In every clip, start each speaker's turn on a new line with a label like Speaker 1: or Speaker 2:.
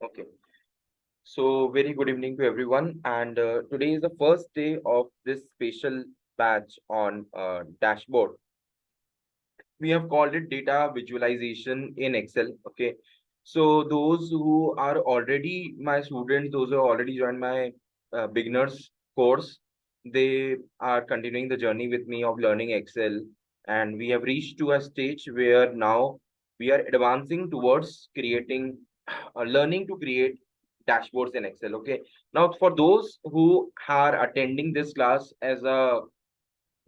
Speaker 1: Okay. So very good evening to everyone. And today is the first day of this special batch on dashboard. We have called it data visualization in Excel. Okay. So those who are already my students, those who have already joined my beginners course, they are continuing the journey with me of learning Excel. And we have reached to a stage where now we are advancing towards creating, learning to create dashboards in Excel. Okay. Now, for those who are attending this class as a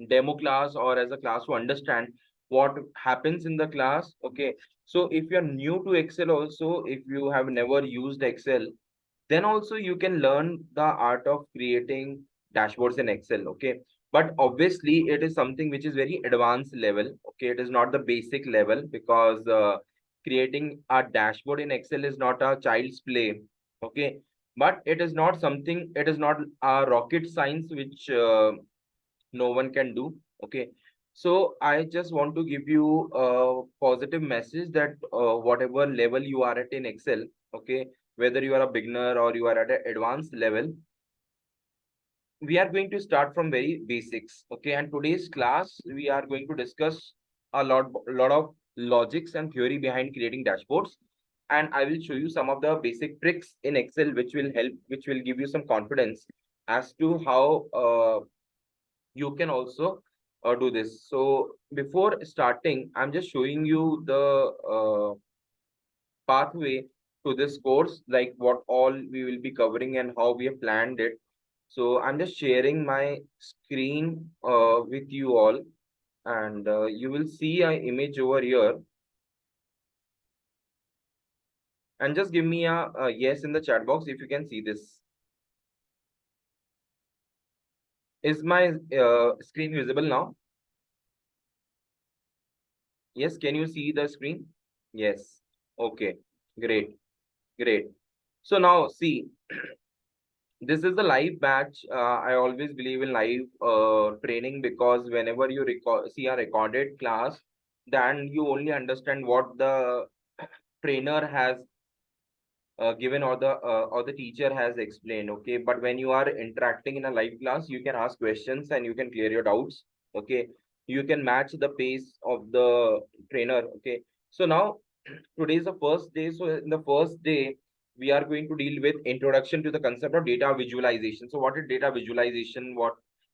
Speaker 1: demo class or as a class to understand what happens in the class. Okay, so if you're new to Excel, also if you have never used Excel, then also you can learn the art of creating dashboards in Excel. Okay, but obviously it is something which is very advanced level. Okay, it is not the basic level, because creating a dashboard in Excel is not a child's play. Okay, but it is not something, it is not a rocket science which no one can do. Okay, so I just want to give you a positive message that whatever level you are at in Excel, okay, whether you are a beginner or you are at an advanced level, we are going to start from very basics. Okay, and today's class we are going to discuss a lot of logics and theory behind creating dashboards, and I will show you some of the basic tricks in Excel which will help, which will give you some confidence as to how you can also do this. So before starting, I'm just showing you the pathway to this course, like what all we will be covering and how we have planned it. So I'm just sharing my screen with you all, and you will see an image over here. And just give me a yes in the chat box if you can see this. Is my screen visible now? Yes, can you see the screen? Yes. Okay, great. Great. So now see, this is the live batch. I always believe in live training, because whenever you see a recorded class, then you only understand what the trainer has given, or the teacher has explained. Okay, but when you are interacting in a live class, you can ask questions and you can clear your doubts. Okay, you can match the pace of the trainer. Okay, so now today is the first day. So in the first day, we are going to deal with introduction to the concept of data visualization. So what is data visualization? What,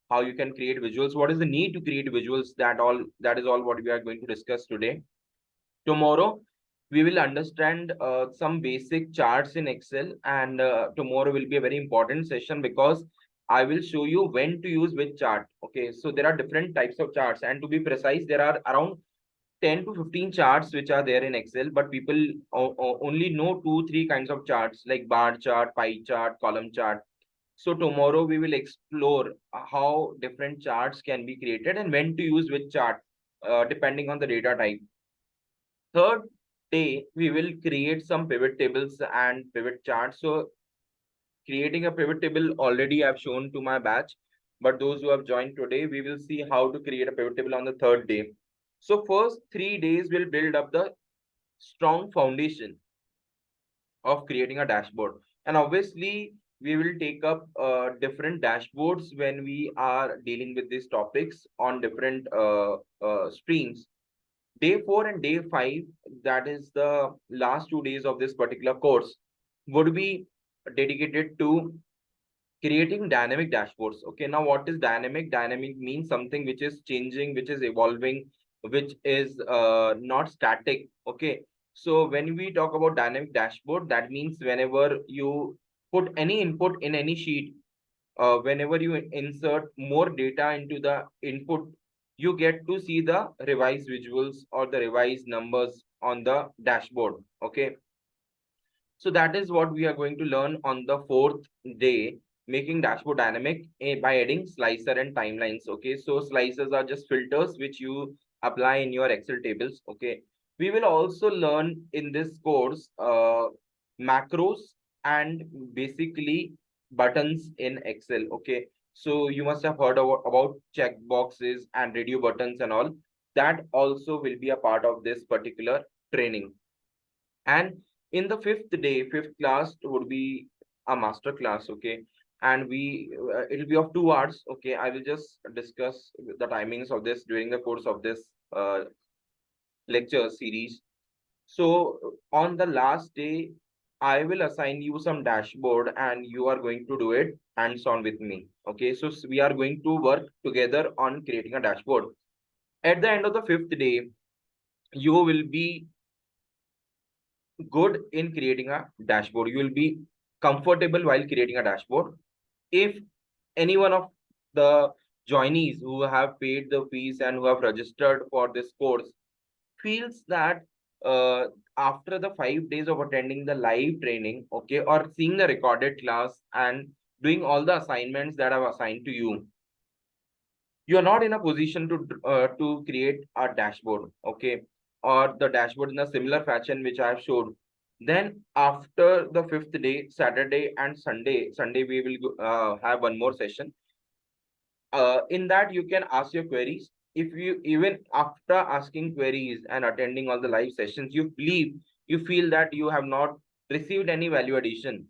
Speaker 1: how you can create visuals? What is the need to create visuals? That is all what we are going to discuss today. Tomorrow, we will understand some basic charts in Excel, and tomorrow will be a very important session because I will show you when to use which chart. Okay, so there are different types of charts, and to be precise, there are around 10 to 15 charts which are there in Excel, but people only know two, three kinds of charts like bar chart, pie chart, column chart. So tomorrow we will explore how different charts can be created and when to use which chart, depending on the data type. Third day, we will create some pivot tables and pivot charts. So creating a pivot table already I've shown to my batch, but those who have joined today, we will see how to create a pivot table on the third day. So first 3 days will build up the strong foundation of creating a dashboard. And obviously, we will take up different dashboards when we are dealing with these topics on different streams. Day 4 and day 5, that is the last 2 days of this particular course, would be dedicated to creating dynamic dashboards. Okay, now what is dynamic? Dynamic means something which is changing, which is evolving, which is not static. Okay, so when we talk about dynamic dashboard, that means whenever you put any input in any sheet, whenever you insert more data into the input, you get to see the revised visuals or the revised numbers on the dashboard. Okay, so that is what we are going to learn on the fourth day, making dashboard dynamic by adding slicer and timelines. Okay, so slicers are just filters which you apply in your Excel tables. Okay, we will also learn in this course macros and basically buttons in Excel. Okay, so you must have heard about check boxes and radio buttons and all. That also will be a part of this particular training. And In the fifth class would be a master class, okay, and it'll be of 2 hours, okay. I will just discuss the timings of this during the course of this lecture series. So on the last day, I will assign you some dashboard and you are going to do it hands on with me. Okay, so we are going to work together on creating a dashboard. At the end of the fifth day, you will be good in creating a dashboard. You will be comfortable while creating a dashboard. If any one of the joinees who have paid the fees and who have registered for this course feels that uh, after the 5 days of attending the live training, okay, or seeing the recorded class and doing all the assignments that I've assigned to you, you are not in a position to create a dashboard, okay, or the dashboard in a similar fashion which I have showed. Then after the fifth day, Saturday and Sunday we will have one more session. In that you can ask your queries. If you, even after asking queries and attending all the live sessions, you feel that you have not received any value addition,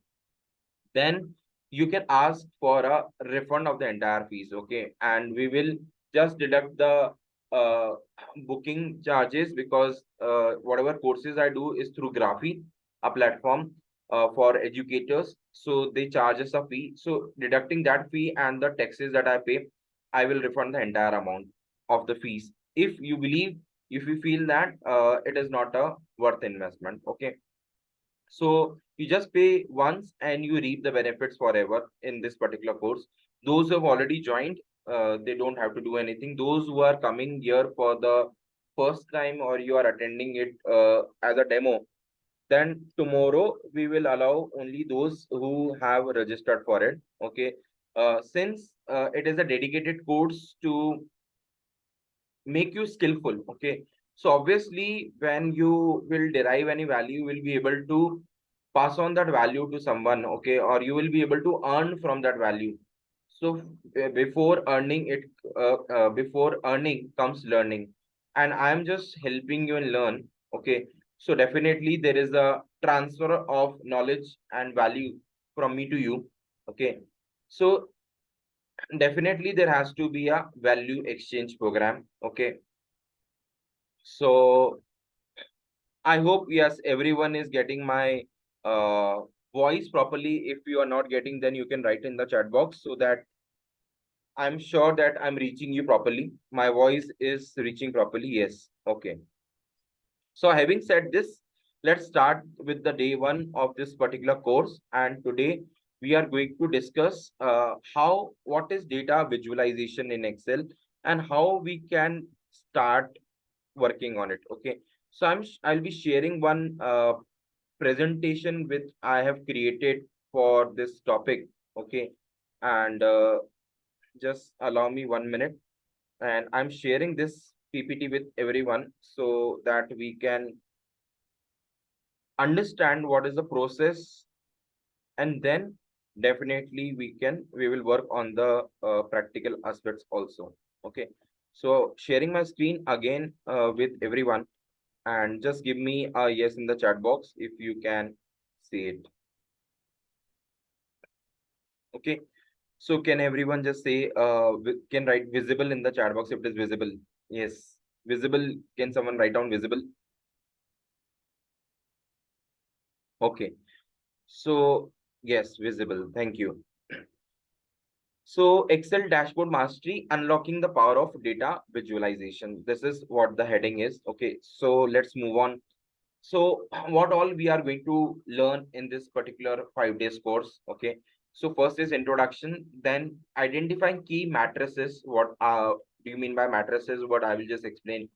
Speaker 1: then you can ask for a refund of the entire fees, okay, and we will just deduct the uh, booking charges, because whatever courses I do is through Graphy, a platform for educators, so they charge us a fee. So deducting that fee and the taxes that I pay, I will refund the entire amount of the fees, if you believe, if you feel that it is not a worth investment, okay. So you just pay once and you reap the benefits forever in this particular course. Those who have already joined, they don't have to do anything. Those who are coming here for the first time, or you are attending it as a demo, then tomorrow we will allow only those who have registered for it. Okay. Since it is a dedicated course to make you skillful, okay, so obviously when you will derive any value, you will be able to pass on that value to someone, okay, or you will be able to earn from that value. So before earning it, before earning comes learning, and I am just helping you and learn, okay. So definitely there is a transfer of knowledge and value from me to you, okay. So definitely there has to be a value exchange program, okay. So I hope, yes, everyone is getting my voice properly. If you are not getting, then you can write in the chat box, so that I'm sure that I'm reaching you properly. My voice is reaching properly. Yes. Okay. So having said this, let's start with the day one of this particular course. And today we are going to discuss what is data visualization in Excel and how we can start working on it. Okay. So I'll be sharing one presentation which I have created for this topic. Okay. And just allow me 1 minute. And I'm sharing this PPT with everyone so that we can understand what is the process, and then definitely we will work on the practical aspects also. Okay. So sharing my screen again with everyone, and just give me a yes in the chat box if you can see it. Okay. So can everyone just say can write visible in the chat box if it is visible? Yes, visible. Can someone write down visible? Okay. So yes, visible. Thank you. So Excel dashboard mastery, unlocking the power of data visualization. This is what the heading is. Okay. So let's move on. So what all we are going to learn in this particular 5 days course. Okay. So first is introduction, then identifying key matrices. What do you mean by matrices? What I will just explain.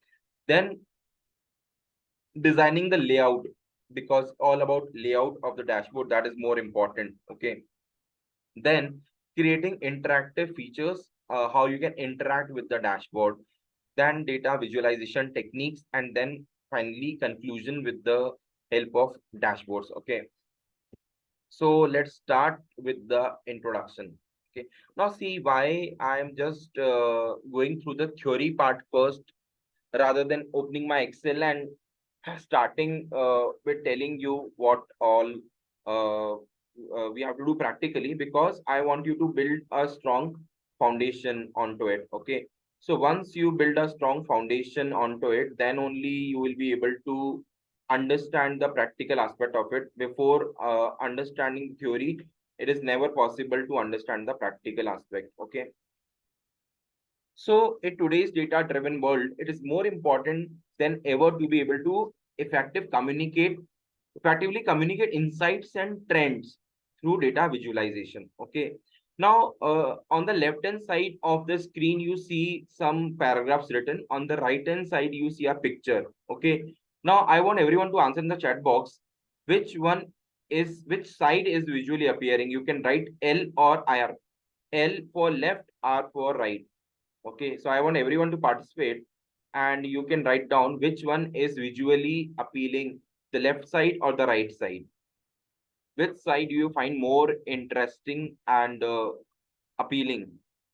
Speaker 1: Then designing the layout, because all about layout of the dashboard, that is more important, okay. Then creating interactive features, how you can interact with the dashboard, then data visualization techniques, and then finally conclusion with the help of dashboards, okay. So let's start with the introduction. Okay, now see why I am just going through the theory part first rather than opening my Excel and starting with telling you what all we have to do practically, because I want you to build a strong foundation onto it. Okay. So once you build a strong foundation onto it, then only you will be able to understand the practical aspect of it. Before understanding theory, it is never possible to understand the practical aspect. Okay. So in today's data-driven world, it is more important than ever to be able to effectively communicate insights and trends through data visualization. Okay. Now, on the left-hand side of the screen, you see some paragraphs written. On the right-hand side, you see a picture. Okay. Now, I want everyone to answer in the chat box which side is visually appearing. You can write L or R. L for left, R for right. Okay, so I want everyone to participate, and you can write down which one is visually appealing, the left side or the right side. Which side do you find more interesting and appealing?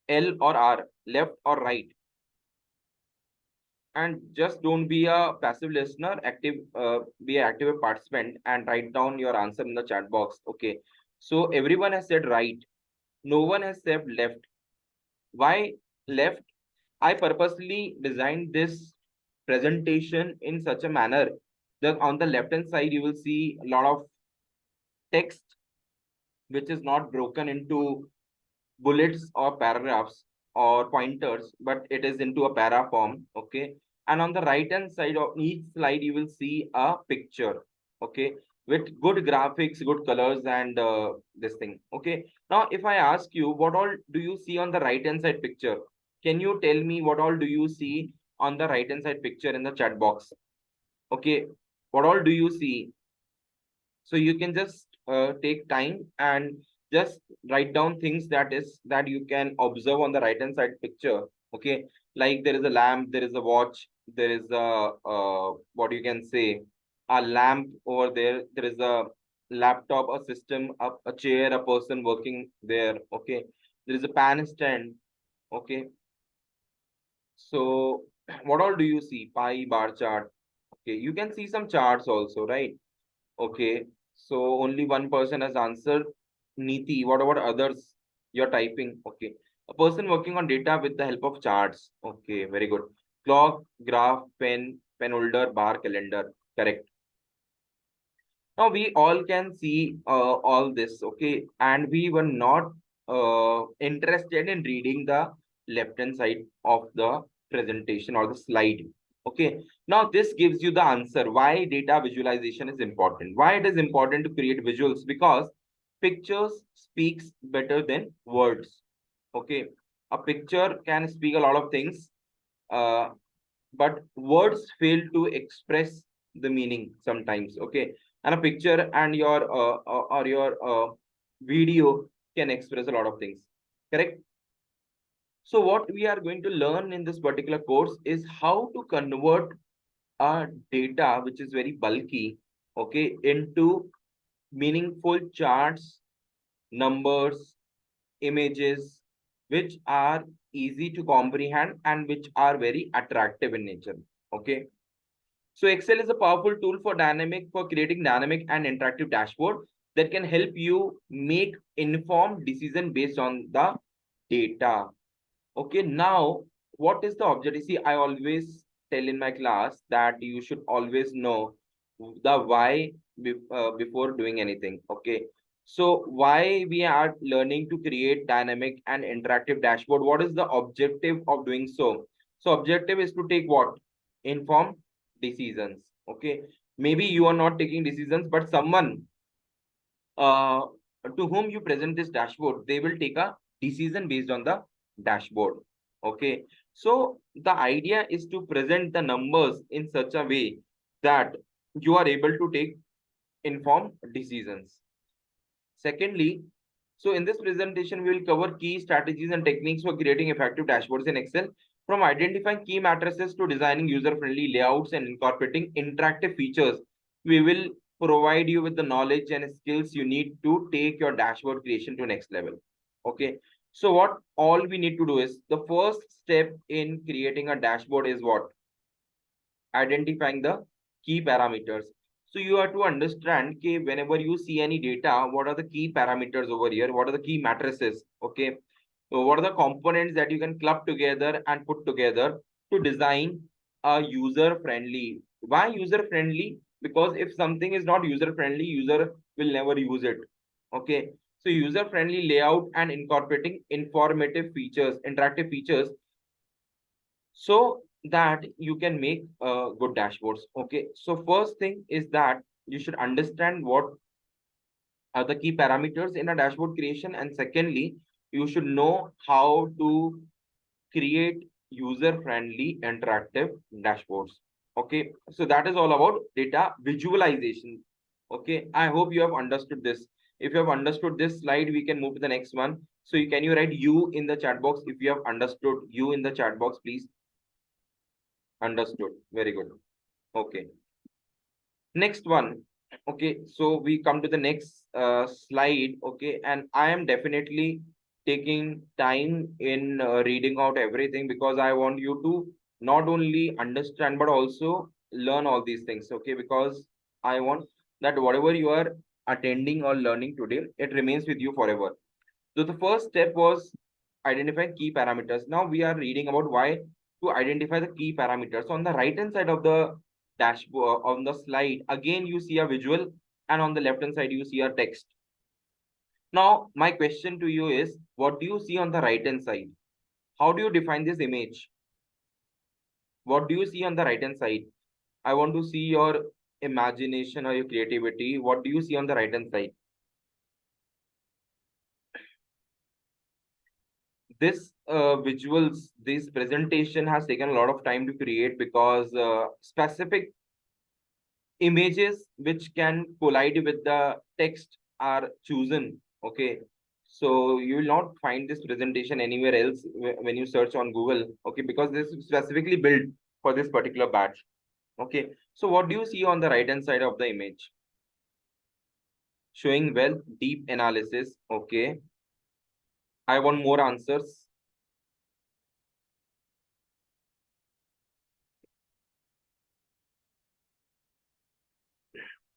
Speaker 1: L or R, left or right? And just don't be a passive listener, be an active participant and write down your answer in the chat box. Okay, so everyone has said right. No one has said left. Why left? I purposely designed this presentation in such a manner that on the left hand side, you will see a lot of text which is not broken into bullets or paragraphs or pointers, but it is into a para form. Okay. And on the right hand side of each slide, you will see a picture. Okay. With good graphics, good colors, and this thing. Okay. Now, if I ask you, what all do you see on the right hand side picture? Can you tell me what all do you see on the right hand side picture in the chat box? Okay. What all do you see? So you can just take time and just write down things that you can observe on the right hand side picture. Okay, like there is a lamp, there is a watch, there is a what you can say, a lamp over there, there is a laptop, a system, a chair, a person working there. Okay, there is a pan stand. Okay, so what all do you see? Pie bar chart. Okay, you can see some charts also, right? Okay, so only one person has answered. Niti, what about others? You're typing. Okay. A person working on data with the help of charts. Okay, very good. Clock, graph, pen holder, bar, calendar. Correct. Now we all can see all this, okay, and we were not interested in reading the left hand side of the presentation or the slide. Okay, now this gives you the answer why data visualization is important. Why it is important to create visuals? Because pictures speaks better than words. Okay, a picture can speak a lot of things, uh, but words fail to express the meaning sometimes. Okay, and a picture and your or your video can express a lot of things. Correct. So what we are going to learn in this particular course is how to convert a data which is very bulky, okay, into meaningful charts, numbers, images, which are easy to comprehend and which are very attractive in nature. Okay. So Excel is a powerful tool for creating dynamic and interactive dashboard that can help you make informed decision based on the data. Okay, now what is the objective? See, I always tell in my class that you should always know the why before doing anything. Okay, so why we are learning to create dynamic and interactive dashboard? What is the objective of doing so? So objective is to take what? Informed decisions. Okay, maybe you are not taking decisions, but someone uh, to whom you present this dashboard, they will take a decision based on the dashboard. Okay, so the idea is to present the numbers in such a way that you are able to take informed decisions. Secondly, so in this presentation, we will cover key strategies and techniques for creating effective dashboards in Excel, from identifying key matrices to designing user-friendly layouts and incorporating interactive features. We will provide you with the knowledge and skills you need to take your dashboard creation to next level. Okay. So what all we need to do is the first step in creating a dashboard is what? Identifying the key parameters. So you have to understand okay, whenever you see any data, what are the key parameters over here? What are the key matrices? Okay. So what are the components that you can club together and put together to design a user friendly? Why user friendly? Because if something is not user friendly, user will never use it. Okay. So user friendly layout and incorporating informative features, interactive features, so that you can make good dashboards. Okay. So first thing is that you should understand what are the key parameters in a dashboard creation, and secondly, you should know how to create user-friendly interactive dashboards. Okay, so that is all about data visualization. Okay, I hope you have understood this. If you have understood this slide, we can move to the next one. So can you write you in the chat box if you have understood you in the chat box, please? Understood. Very good. Okay. Next one. Okay, so we come to the next slide. Okay, and I am definitely taking time in reading out everything because I want you to not only understand but also learn all these things. Okay, because I want that whatever you are attending or learning today, it remains with you forever. So the first step was identifying key parameters. Now we are reading about why to identify the key parameters. So on the right hand side of the dashboard on the slide, again you see a visual, and on the left hand side you see a text. Now my question to you is, what do you see on the right hand side? How do you define this image? What do you see on the right hand side? I want to see your imagination or your creativity. What do you see on the right hand side? This visuals, this presentation has taken a lot of time to create because specific images which can collide with the text are chosen. Okay, so you will not find this presentation anywhere else when you search on Google. Okay, because this is specifically built for this particular batch. Okay, so what do you see on the right hand side of the image? Showing wealth, deep analysis. Okay, I want more answers.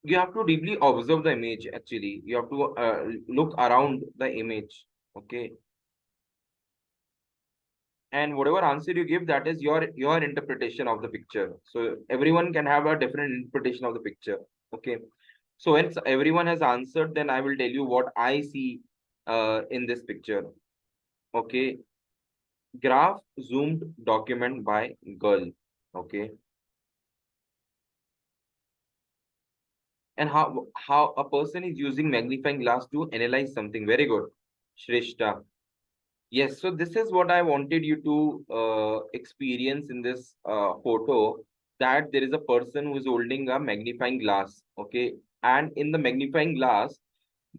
Speaker 1: You have to deeply observe the image. Actually, you have to look around the image. Okay, and whatever answer you give, that is your interpretation of the picture. So everyone can have a different interpretation of the picture. Okay, so once everyone has answered, then I will tell you what I see in this picture. Okay, graph zoomed document by girl. Okay, and how a person is using magnifying glass to analyze something. Very good, Shrishta. Yes, so this is what I wanted you to experience in this photo, that there is a person who is holding a magnifying glass, okay? And in the magnifying glass,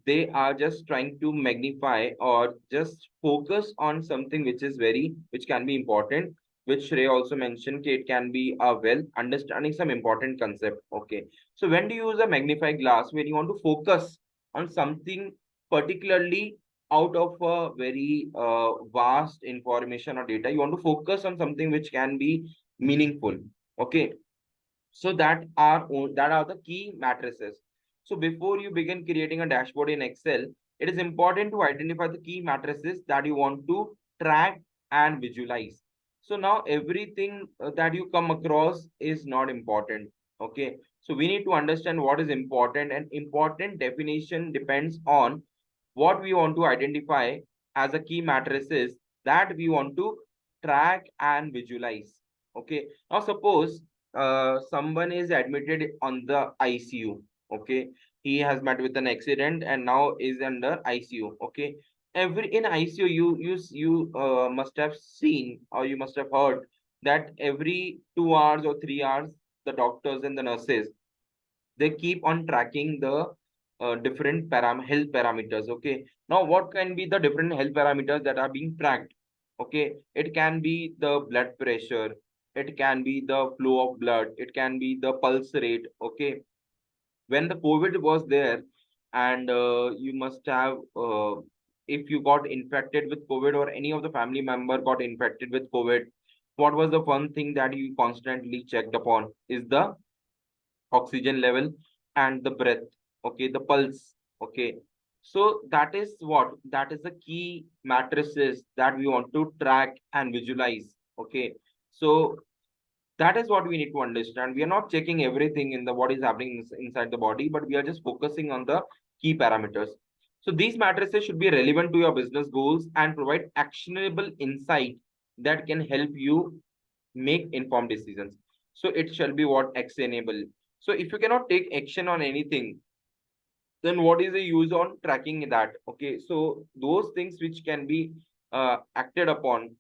Speaker 1: they are just trying to magnify or just focus on something which is which can be important, which Shrey also mentioned, it can be a well understanding some important concept, okay? So when do you use a magnifying glass? When you want to focus on something particularly out of a very vast information or data, you want to focus on something which can be meaningful, okay? So that are the key matrices. So before you begin creating a dashboard in Excel, it is important to identify the key matrices that you want to track and visualize. So now everything that you come across is not important. Okay. So we need to understand what is important, and important definition depends on what we want to identify as a key matrices that we want to track and visualize. Okay. Now suppose someone is admitted on the ICU. Okay, he has met with an accident and now is under ICU. Okay, every in ICU you must have seen or you must have heard that every 2 hours or 3 hours the doctors and the nurses, they keep on tracking the different health parameters. Okay, now what can be the different health parameters that are being tracked? Okay, it can be the blood pressure, it can be the flow of blood, it can be the pulse rate. Okay, when the COVID was there, and you must have if you got infected with COVID or any of the family member got infected with COVID, what was the one thing that you constantly checked upon is the oxygen level, and the breath, okay, the pulse, okay. So that is what, that is the key matrices that we want to track and visualize, okay. So that is what we need to understand. We are not checking everything in the what is happening inside the body, but we are just focusing on the key parameters. So these matrices should be relevant to your business goals and provide actionable insight that can help you make informed decisions. So it shall be what, actionable. So if you cannot take action on anything, then what is the use on tracking that, okay. So those things which can be acted upon,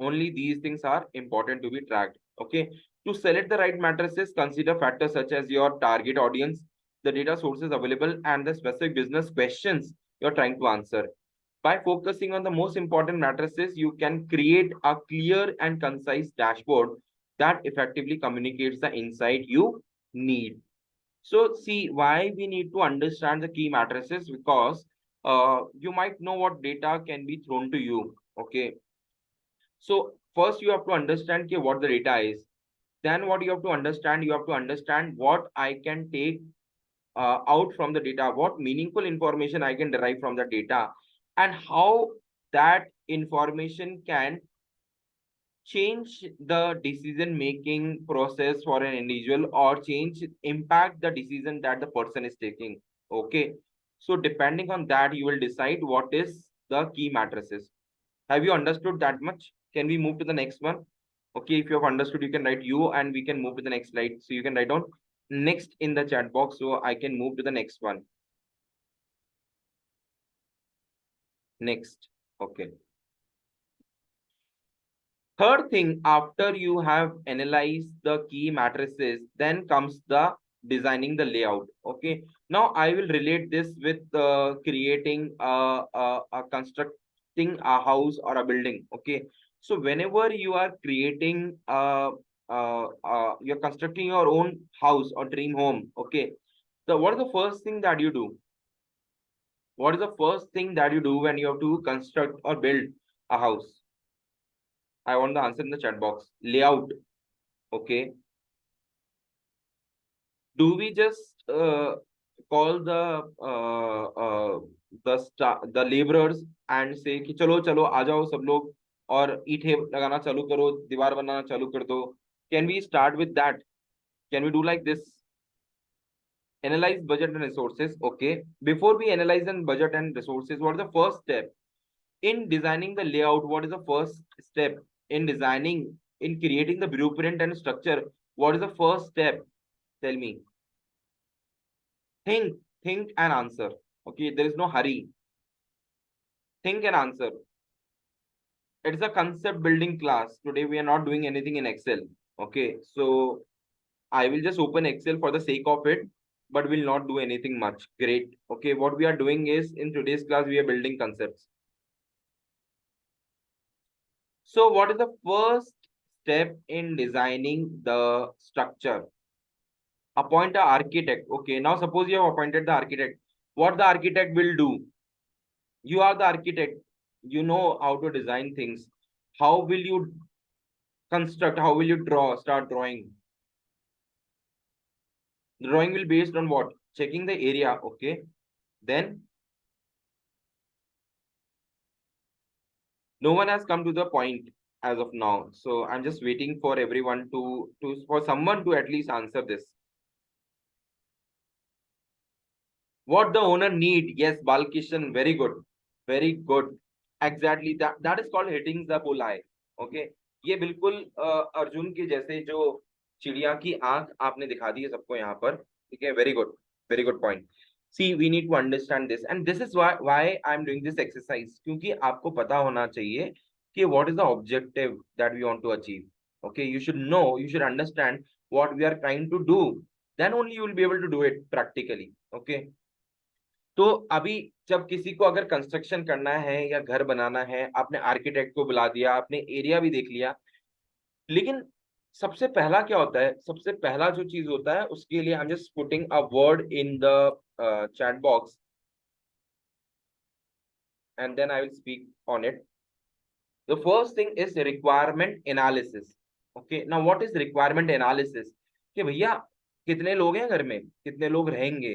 Speaker 1: only these things are important to be tracked, okay. To select the right matrices, consider factors such as your target audience, the data sources available, and the specific business questions you're trying to answer. By focusing on the most important matrices, you can create a clear and concise dashboard that effectively communicates the insight you need. So see why we need to understand the key matrices, because you might know what data can be thrown to you, okay. So first you have to understand ke what the data is. Then what you have to understand what I can take out from the data, what meaningful information I can derive from the data, and how that information can change the decision making process for an individual, or change impact the decision that the person is taking, okay. So depending on that, you will decide what is the key matrices. Have you understood that much? Can we move to the next one? Okay, if you have understood, you can write you, and we can move to the next slide. So you can write down next in the chat box, so I can move to the next one. Next. Okay. Third thing, after you have analyzed the key matrices, then comes the designing the layout. Okay. Now I will relate this with creating a constructing a house or a building. Okay. So whenever you are creating you're constructing your own house or dream home. Okay. So what is the first thing that you do? What is the first thing that you do when you have to construct or build a house? I want the answer in the chat box. Layout. Okay. Do we just call the laborers and say कि चलो चलो आ जाओ सब लोग और ईंटें लगाना चालू करो, दीवार बनाना चालू कर दो? Can we start with that? Can we do like this? Analyze budget and resources. Okay. Before we analyze and budget and resources, what is the first step in designing the layout? What is the first step in designing, in creating the blueprint and structure? What is the first step? Tell me. Think and answer. Okay, there is no hurry. Think and answer. It's a concept building class. Today we are not doing anything in Excel. Okay, so I will just open Excel for the sake of it, but will not do anything much. Great. Okay, what we are doing is in today's class we are building concepts. So what is the first step in designing the structure? Appoint an architect. Okay, now suppose you have appointed the architect. What the architect will do? You are the architect. You know how to design things. How will you construct? How will you draw? Start drawing. The drawing will be based on what? Checking the area. Okay. Then no one has come to the point as of now. So I'm just waiting for everyone to for someone to at least answer this. What the owner need? Yes, Balkishan, very good. Very good. Exactly. That is called hitting the bullseye. Okay. ये बिल्कुल अर्जुन के जैसे जो चिड़िया की आंख आपने दिखा दी है सबको यहाँ पर, ठीक है. Very good point. See we need to understand this and this is why I am doing this exercise, क्योंकि आपको पता होना चाहिए कि what is the objective that we want to achieve. Okay, you should know, you should understand what we are trying to do, then only you will be able to do it practically. Okay. तो अभी जब किसी को अगर construction करना है या घर बनाना है, आपने आर्किटेक्ट को बुला दिया, आपने एरिया भी देख लिया, लेकिन सबसे पहला क्या होता है? सबसे पहला जो चीज होता है उसके लिए I am just putting a word in the chat box and then I will speak on it. The first thing is requirement analysis. Okay, now what is requirement analysis? कि भैया कितने लोग हैं घर में, कितने लोग रहेंगे,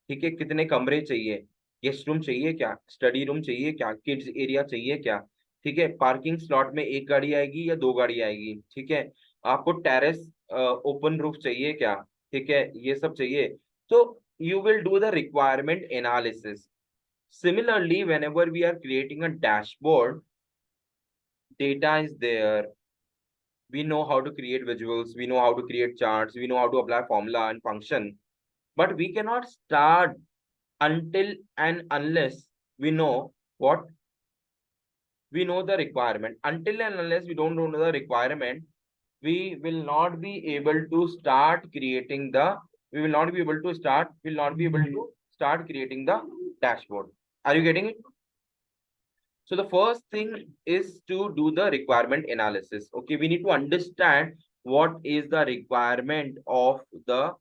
Speaker 1: ठीक है, कितने कमरे चाहिए, गेस्ट रूम चाहिए क्या, स्टडी रूम चाहिए क्या, किड्स एरिया चाहिए क्या, ठीक है, पार्किंग स्लॉट में एक गाड़ी आएगी या दो गाड़ी आएगी, ठीक है, आपको टेरेस ओपन रूफ चाहिए क्या, ठीक है, ये सब चाहिए। तो you will do the requirement analysis. Similarly, whenever we are creating a dashboard, data is there. We know how to create visuals, we know how to create charts, we know how to apply formula and function, but we cannot start until and unless we know what we know the requirement. Until and unless we don't know the requirement, we will not be able to start creating the we will not be able to start will not be able to start creating the dashboard. Are you getting it? So the first thing is to do the requirement analysis. Okay, we need to understand what is the requirement of the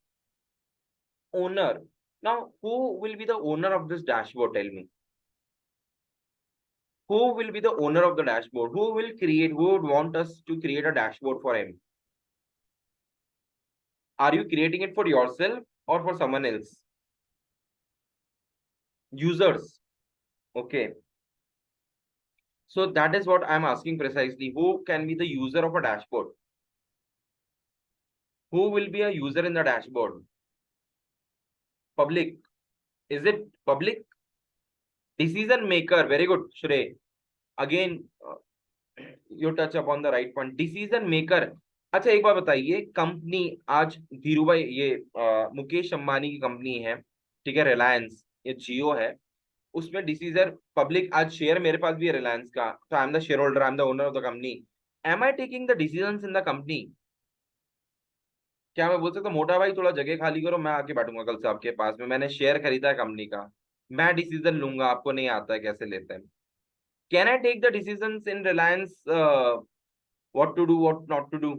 Speaker 1: owner. Now, who will be the owner of this dashboard? Tell me. Who will be the owner of the dashboard? Who will create, who would want us to create a dashboard for him? Are you creating it for yourself or for someone else? Users. Okay. So that is what I'm asking precisely. Who can be the user of a dashboard? Who will be a user in the dashboard? Public. Is it public? Decision maker. Very good, Shrey. Again, you touch upon the right point. Decision maker. अच्छा एक बार बताइए, company आज धीरू भाई ये मुकेश अंबानी की company है, ठीक है, रिलायंस, ये जियो है, उसमें डिसीजन पब्लिक, आज शेयर मेरे पास भी है रिलायंस का, तो I am the shareholder, I am the owner of the company, am I taking the decisions in the company? क्या मैं बोल सकता हूँ मोटा भाई थोड़ा जगह खाली करो, मैं आके बैठूंगा कल से आपके पास में, मैंने शेयर खरीदा है कंपनी का, मैं डिसीजन लूंगा, आपको नहीं आता है कैसे लेते हैं? Can I take the decisions in Reliance, what to do what not to do?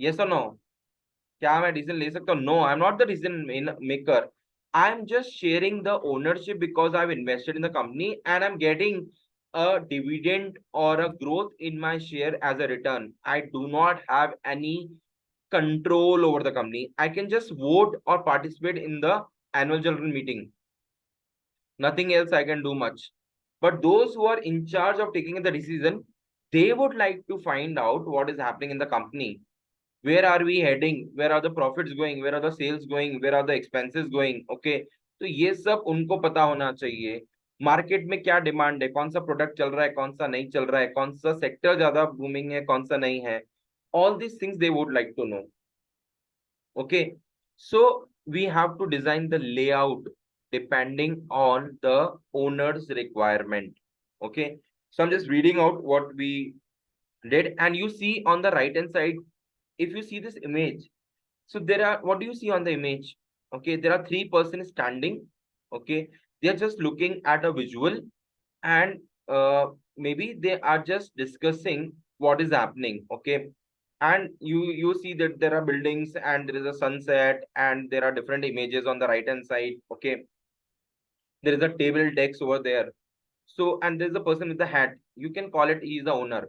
Speaker 1: Yes और नो? क्या मैं डिसीजन ले सकता हूँ? No, I am not the decision maker. I am just sharing the ownership because I have invested in the company and I am getting a dividend or a growth in my share as a return. I do not have any control over the company. I can just vote or participate in the annual general meeting. Nothing else I can do much. But those who are in charge of taking the decision, they would like to find out what is happening in the company. Where are we heading? Where are the profits going? Where are the sales going? Where are the expenses going? Okay. तो ये सब उनको पता होना चाहिए. Market में क्या demand है, कौन सा प्रोडक्ट चल रहा है, कौन सा नहीं चल रहा है, कौन सा सेक्टर ज्यादा बूमिंग है, कौन सा नहीं है. All these things they would like to know. Okay, so we have to design the layout depending on the owner's requirement. Okay, so I'm just reading out what we did, and you see on the right hand side, if you see this image, so there are, what do you see on the image? Okay, there are three persons standing. Okay, they are just looking at a visual, and maybe they are just discussing what is happening. Okay, and you see that there are buildings and there is a sunset and there are different images on the right hand side. Okay, there is a table decks over there, so and there's a person with the hat, you can call it he is the owner,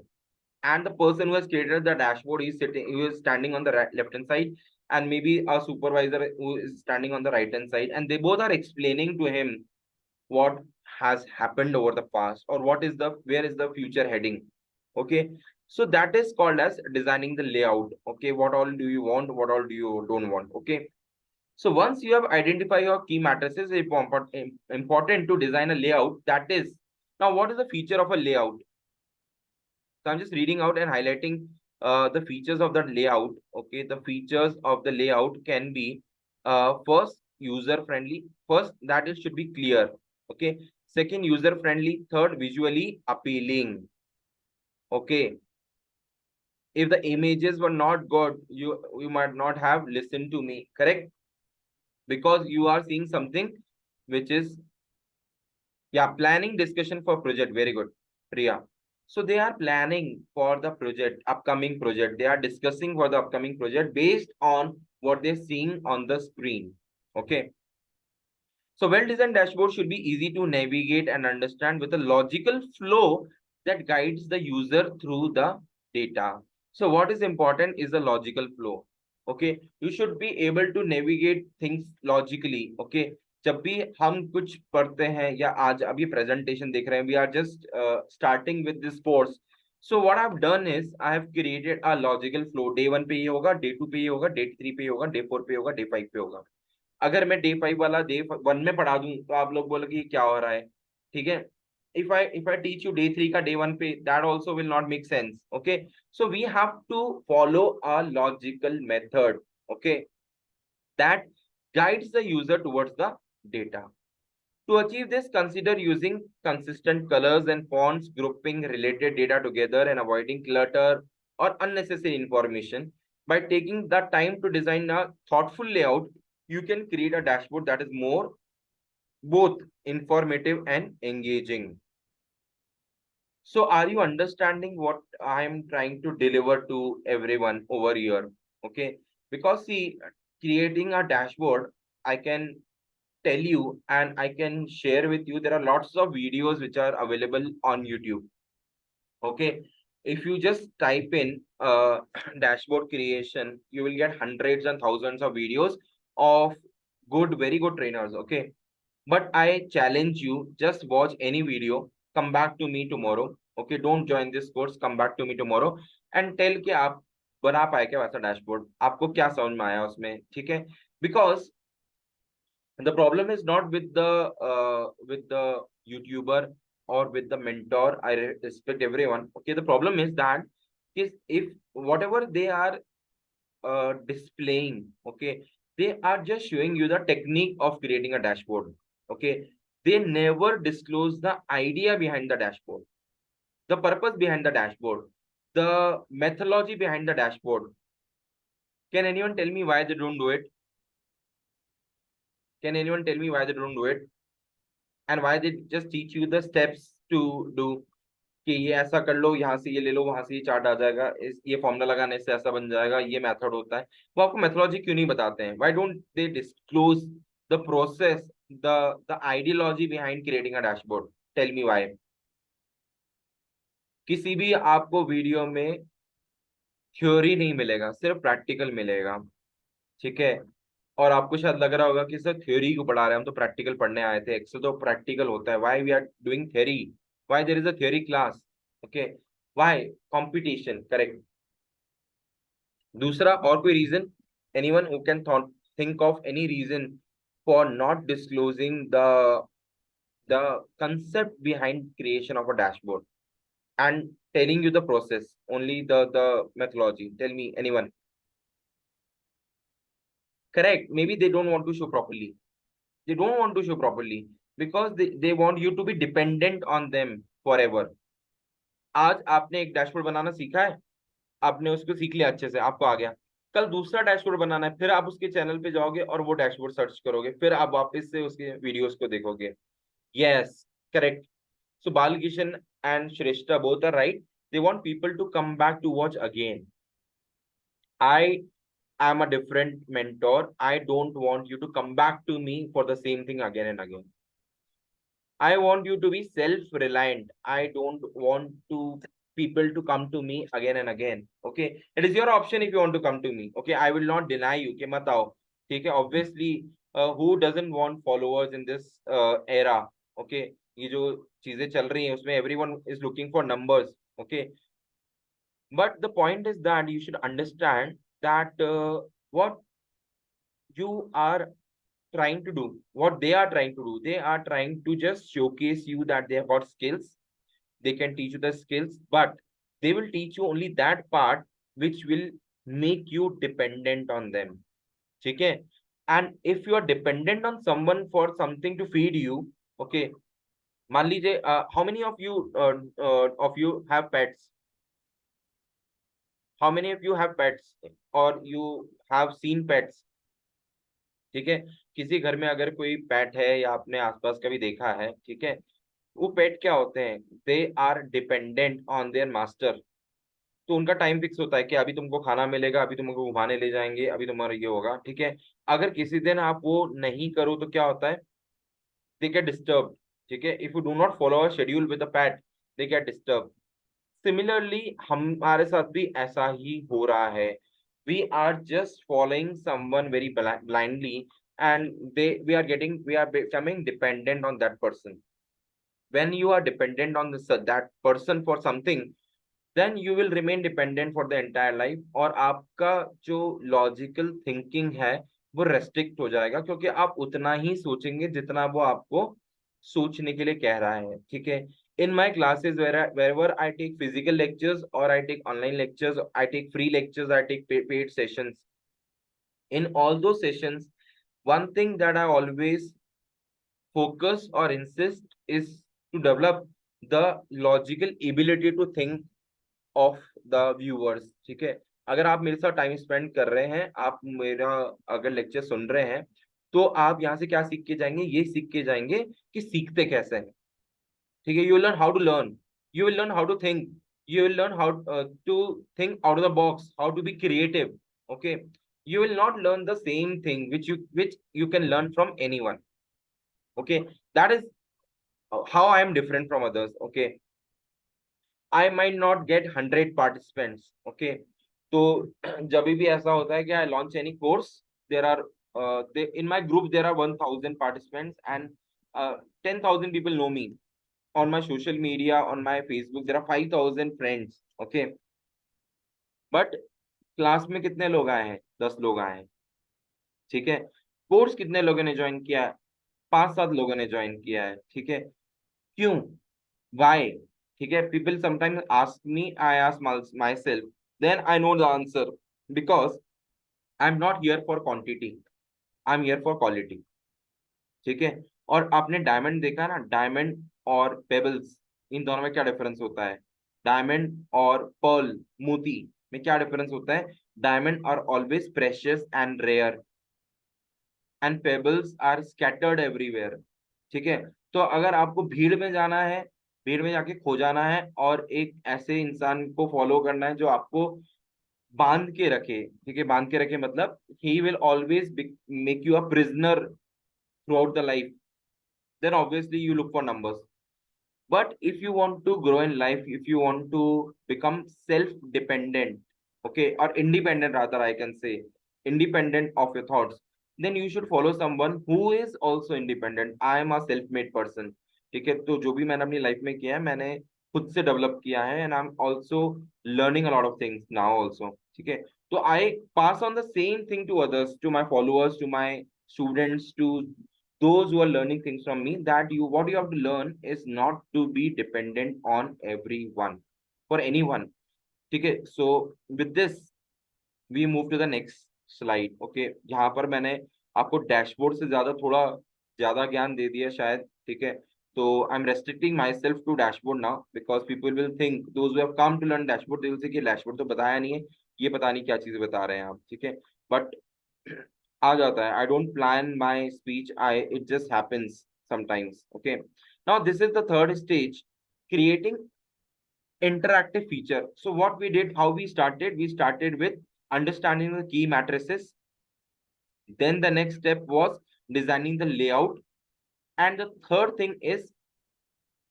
Speaker 1: and the person who has created the dashboard is sitting, who is standing on the left hand side, and maybe a supervisor who is standing on the right hand side, and they both are explaining to him what has happened over the past or what is the where is the future heading. Okay, so that is called as designing the layout. Okay, what all do you want, what all do you don't want? Okay, so once you have identified your key matrices, it's important to design a layout. That is, now what is the feature of a layout? So I'm just reading out and highlighting the features of the layout. Okay, the features of the layout can be first, user friendly. First, that it should be clear. Okay, second, user friendly. Third, visually appealing. Okay, if the images were not good, you might not have listened to me, correct? Because you are seeing something which is, yeah, planning discussion for project. Very good, Priya. So they are planning for the project, upcoming project. They are discussing for the upcoming project based on what they're seeing on the screen. Okay. So well-designed dashboard should be easy to navigate and understand with a logical flow that guides the user through the data. So what is important is the logical flow. Okay, you should be able to navigate things logically. Okay, जब भी हम कुछ पढ़ते हैं या आज अभी presentation देख रहे हैं, we are just starting with this course. So what I have done is I have created a logical flow. Day 1 पे ये होगा, डे 2 पे ये होगा, डे 3 पे ये होगा, डे 4 पे होगा, डे 5 पे होगा। अगर मैं डे 5 वाला डे 1 में पढ़ा दूं तो आप लोग बोलोगे कि क्या हो रहा है, ठीक है। if I teach you day 3 ka day 1 pe, that also will not make sense. Okay, so we have to follow a logical method, okay, that guides the user towards the data. To achieve this, consider using consistent colors and fonts, grouping related data together and avoiding clutter or unnecessary information. By taking the time to design a thoughtful layout, you can create a dashboard that is more both informative and engaging. So are you understanding what I am trying to deliver to everyone over here? Okay, because see, creating a dashboard, I can tell you and I can share with you, there are lots of videos which are available on YouTube. Okay, if you just type in dashboard creation, you will get hundreds and thousands of videos of good, very good trainers. Okay, but I challenge you, just watch any video, come back to me tomorrow. Okay, don't join this course, come back to me tomorrow and tell कि आप बना पाए क्या वैसा dashboard, आपको क्या समझ में आया उसमें, ठीक है। Because the problem is not with the YouTuber or with the mentor. I respect everyone. Okay, the problem is that is if whatever they are displaying, okay, they are just showing you the technique of creating a dashboard. Okay, they never disclose the idea behind the dashboard, the purpose behind the dashboard, the methodology behind the dashboard. Can anyone tell me why they don't do it? Can anyone tell me why they don't do it? And why they just teach you the steps to do कि ये ऐसा कर लो, यहाँ से ये ले लो, वहां से ये चार्ट आ जाएगा, इस ये फॉर्मूला लगाने से ऐसा बन जाएगा, ये मेथड होता है। वो आपको मेथोलॉजी क्यों नहीं बताते हैं? Why don't they disclose the process, the ideology behind creating a dashboard? Tell me why. किसी भी आपको वीडियो में थ्योरी नहीं मिलेगा, सिर्फ प्रैक्टिकल मिलेगा, ठीक है। और आपको शायद लग रहा होगा कि सर थ्योरी क्यों पढ़ा रहे हैं, हम तो प्रैक्टिकल पढ़ने आए थे, एक्सेल तो प्रैक्टिकल होता है, why we are doing theory, why there is a theory class? Okay, why? Competition, correct. दूसरा और कोई reason? Anyone who can think of any reason for not disclosing the concept behind creation of a dashboard and telling you the process, only the methodology? Tell me anyone. Correct, maybe they don't want to show properly. They don't want to show properly because they want you to be dependent on them forever. आज आपने एक dashboard बनाना सीखा है, आपने उसको सीख लिया अच्छे से, आपको आ गया। कल दूसरा डैशबोर्ड बनाना है, फिर आप उसके चैनल पे जाओगे और वो डैशबोर्ड सर्च करोगे, फिर आप वापस से उसके वीडियोस को देखोगे। Yes, correct. So Balkishan and Shreshtha both are right, they want people to come back to watch again. I am a different mentor. I don't want you to come back to me for the same thing again and again. I want you to be self-reliant. I don't want to people to come to me again and again. Okay, it is your option if you want to come to me. Okay, I will not deny you कि मत आओ, ठीक है। Obviously, who doesn't want followers in this era? Okay, ये जो चीजें चल रही हैं उसमें everyone is looking for numbers. Okay, but the point is that you should understand that what you are trying to do, what they are trying to do, they are trying to just showcase you that they have got skills, they can teach you the skills, but they will teach you only that part which will make you dependent on them, okay? And if you are dependent on someone for something to feed you, okay, मान लीजिए how many of you have pets? How many of you have pets or you have seen pets? ठीक है, किसी घर में अगर कोई पेट है या आपने आसपास कभी देखा है, ठीक है, वो पेट क्या होते हैं? They are dependent on their master. तो उनका टाइम फिक्स होता है कि अभी तुमको खाना मिलेगा, अभी तुमको घुमाने ले जाएंगे, अभी तुम्हारा ये होगा, ठीक है। अगर किसी दिन आप वो नहीं करो तो क्या होता है? दे गेट डिस्टर्ब, ठीक है। If you do not follow a schedule with a pet, they get disturb. Similarly हमारे साथ भी ऐसा ही हो रहा है We are just following someone very blindly, and we are becoming dependent on that person. When you are dependent on that person for something, then you will remain dependent for the entire life, और आपका जो logical thinking है वो restrict हो जाएगा, क्योंकि आप उतना ही सोचेंगे जितना वो आपको सोचने के लिए कह रहा है, ठीक है. In my classes, wherever I take physical lectures or I take online lectures, I take free lectures, I take paid sessions. In all those sessions, one thing that I always focus or insist is to develop the logical ability to think of the viewers, ठीक है. अगर आप मेरे साथ time spend कर रहे हैं, आप मेरा अगर लेक्चर सुन रहे हैं, तो आप यहाँ से क्या सीख के जाएंगे, ये सीख के जाएंगे कि सीखते कैसे हैं, ठीक है. You will learn how to learn, you will learn how to think, you will learn how to think out of the box, how to be creative. Okay, you will not learn the same thing which you can learn from anyone. Okay, that is how I am different from others. Okay, I might not get 100 participants. Okay, तो जब भी ऐसा होता है कि I launch any course, there are in my group there are 1,000 participants, and 10,000 people know me. On my social media, on my Facebook, there are 5,000 friends. Okay, but class में कितने लोग आए हैं, 10 लोग आए हैं, ठीक है. कोर्स कितने लोगों ने ज्वाइन किया है, 5-7 लोगों ने ज्वाइन किया है, ठीक है. क्यों, वाई, ठीक है. People sometimes ask me, I ask myself, then I know the answer, because I am not here for quantity, I am here for quality, ठीक है. और आपने डायमंड देखा है ना, डायमंड और पेबल्स, इन दोनों में क्या डिफरेंस होता है. डायमंड और पर्ल, मोती में क्या डिफरेंस होता है. Diamond are always precious and rare, and pebbles are scattered everywhere, ठीक है. तो अगर आपको भीड़ में जाना है, भीड़ में जाके खो जाना है, और एक ऐसे इंसान को फॉलो करना है जो आपको बांध के रखे, ठीक है. बांध के रखे मतलब he will always make you a prisoner through out the life, then obviously you look for numbers. But if you want to grow in life, if you want to become self dependent, okay, or independent rather, I can say independent of your thoughts, then you should follow someone who is also independent. I am a self made person, ठीक है. तो जो भी मैंने अपनी life में किया है, मैंने खुद से डेवलप किया है, and I am also learning a lot of things now also, ठीक है. तो I pass on the same thing to others, to my followers, to my students, to those who are learning things from me, that you what you have to learn is not to be dependent on everyone, for anyone, ठीक है. So with this we move to the next slide. Okay, यहाँ पर मैंने आपको dashboard से ज्यादा थोड़ा ज्यादा ज्ञान दे दिया शायद, ठीक है. तो I am restricting myself to dashboard now, because people will think, those who have come to learn dashboard, they will say कि डैशबोर्ड तो बताया नहीं है, ये पता नहीं क्या चीजें बता रहे हैं आप, ठीक है. बट आ जाता है. I don't plan my speech, I it just happens sometimes. Okay, now this is the third stage, creating interactive feature. So what we did, how we started with understanding the key matrices. Then the next step was designing the layout, and the third thing is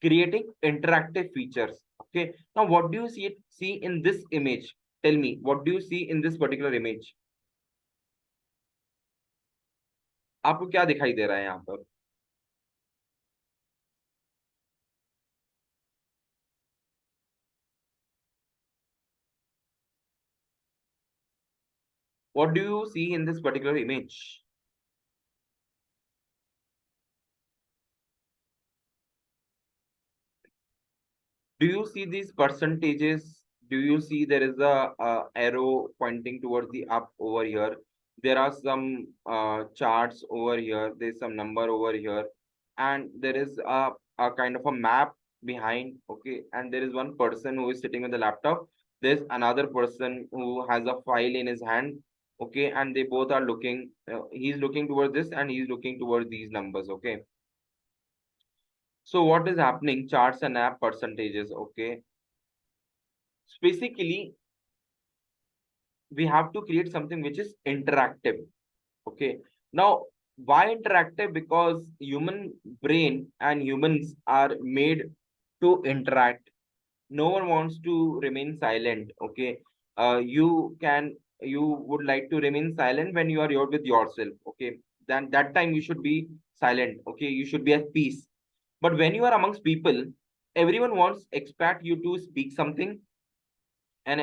Speaker 1: creating interactive features. Okay, now what do you see in this image? Tell me, what do you see in this particular image? आपको क्या दिखाई दे रहा है यहाँ पर? What do you see in this particular image? Do you see these percentages? Do you see there is a arrow pointing towards the up over here? There are some charts over here. There's some number over here, and there is a kind of a map behind. Okay, and there is one person who is sitting on the laptop. There's another person who has a file in his hand. Okay, and they both are looking. He's looking towards this, and he's looking towards these numbers. Okay. So what is happening? Charts and app percentages. Okay. So basically, we have to create something which is interactive. Okay. Now, why interactive? Because human brain and humans are made to interact. No one wants to remain silent. Okay. You can you would like to remain silent when you are here with yourself. Okay, then that time you should be silent. Okay, you should be at peace. But when you are amongst people, everyone wants expect you to speak something, and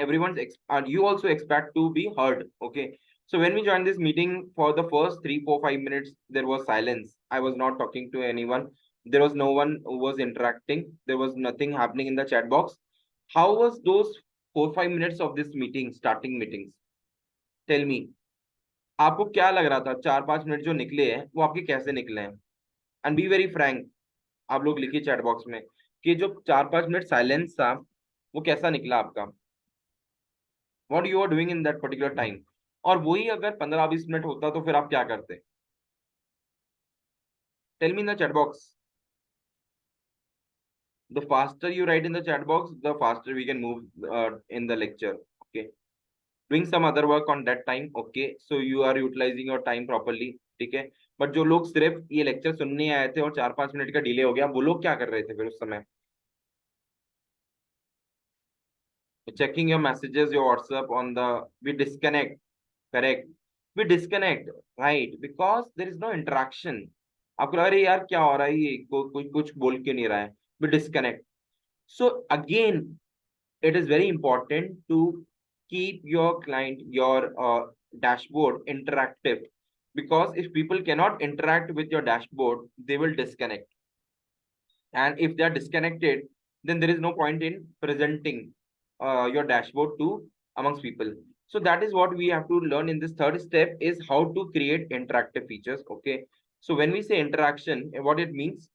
Speaker 1: you also expect to be heard. Okay, so when we joined this meeting, for the first 3 4 5 minutes there was silence. I was not talking to anyone. There was no one who was interacting. There was nothing happening in the chat box. How was those 4 5 minutes of this meeting, starting meetings? Tell me. आपको क्या लग रहा था 4 5 minute जो निकले हैं वो आपके कैसे निकले हैं? एंड बी वेरी फ्रैंक, आप लोग लिखिए चैट बॉक्स में कि जो 4 5 मिनट साइलेंस था वो कैसा निकला आपका, what you are doing in that particular time. और वही अगर 15 20 मिनट होता तो फिर आप क्या करते? Tell me in the chat box. The faster you write in the chat box, the faster we can move in the lecture. Okay, doing some other work on that time. Okay, so you are utilizing your time properly. ठीक है, but जो लोग सिर्फ ये lecture सुनने आए थे और 4 5 मिनट का डिले हो गया, वो लोग क्या कर रहे थे फिर उस समय? Checking your messages, your WhatsApp on the, we disconnect. Correct, we disconnect, right? Because there is no interaction. आपको लग रहा है यार क्या हो रहा है, ये कोई कुछ बोल क्यों नहीं रहा है? We disconnect. So again, it is very important to keep your client, your dashboard interactive, because if people cannot interact with your dashboard, they will disconnect. And if they are disconnected, then there is no point in presenting your dashboard to amongst people. So that is what we have to learn in this third step, is how to create interactive features. Okay, so when we say interaction, what it means,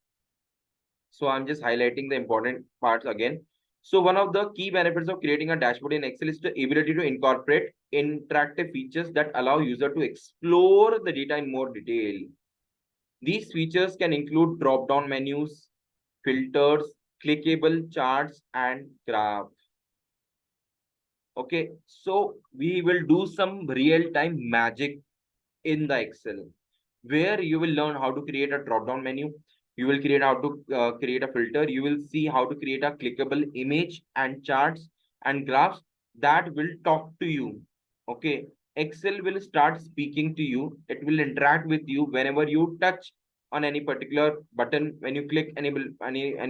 Speaker 1: so I'm just highlighting the important parts again. So one of the key benefits of creating a dashboard in Excel is the ability to incorporate interactive features that allow user to explore the data in more detail. These features can include drop-down menus, filters, clickable charts, and graphs. Okay, so we will do some real-time magic in the Excel, where you will learn how to create a drop-down menu. You will create how to create a filter. You will see how to create a clickable image and charts and graphs that will talk to you. Okay, Excel will start speaking to you. It will interact with you whenever you touch on any particular button, when you click any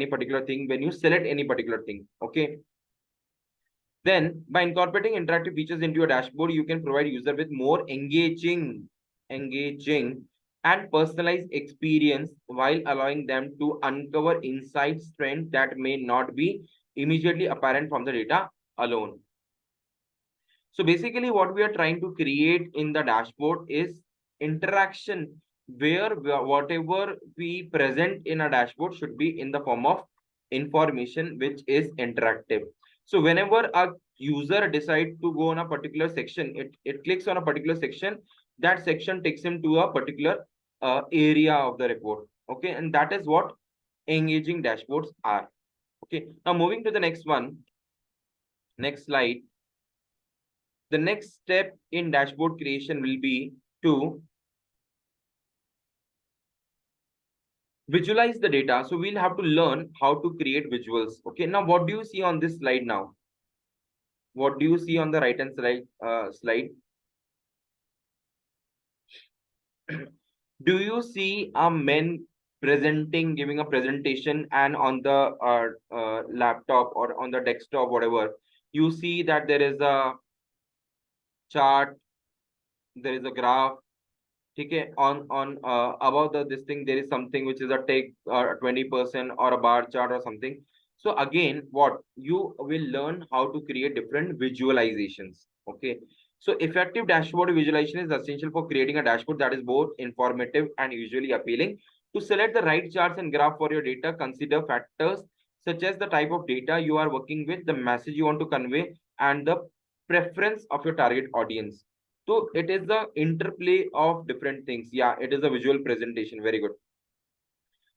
Speaker 1: particular thing, when you select any particular thing. Okay, then by incorporating interactive features into your dashboard, you can provide user with more engaging and personalized experience, while allowing them to uncover insights, trends that may not be immediately apparent from the data alone. So basically what we are trying to create in the dashboard is interaction, where whatever we present in a dashboard should be in the form of information which is interactive. So whenever a user decides to go on a particular section, it clicks on a particular section, that section takes him to a particular area of the report. Okay, and that is what engaging dashboards are. Okay, now moving to the next one, next slide. The next step in dashboard creation will be to visualize the data. So we'll have to learn how to create visuals. Okay, now what do you see on this slide now? What do you see on the right hand slide? Do you see a man giving a presentation, and on the laptop or on the desktop, whatever, you see that there is a chart, there is a graph. Okay, on above this thing there is something which is a take 20% or a bar chart or something. So again, what you will learn how to create different visualizations. Okay, so effective dashboard visualization is essential for creating a dashboard that is both informative and visually appealing. To select the right charts and graph for your data, consider factors such as the type of data you are working with, the message you want to convey, and the preference of your target audience. So it is the interplay of different things. Yeah, it is a visual presentation. Very good.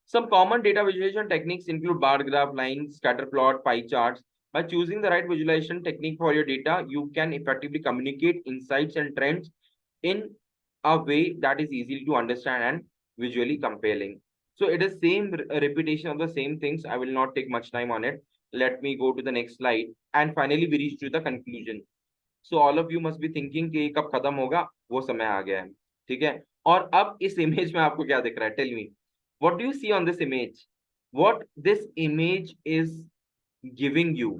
Speaker 1: Some common data visualization techniques include bar graph, lines, scatter plot, pie charts. By choosing the right visualization technique for your data, you can effectively communicate insights and trends in a way that is easy to understand and visually compelling. So it is same repetition of the same things. I will not take much time on it. Let me go to the next slide. And finally, we reach to the conclusion. So all of you must be thinking कि कब खत्म होगा, वो समय आ गया है, ठीक है। और अब इस इमेज में आपको क्या दिख रहा है, tell me what do you see on this image, what this image is giving you,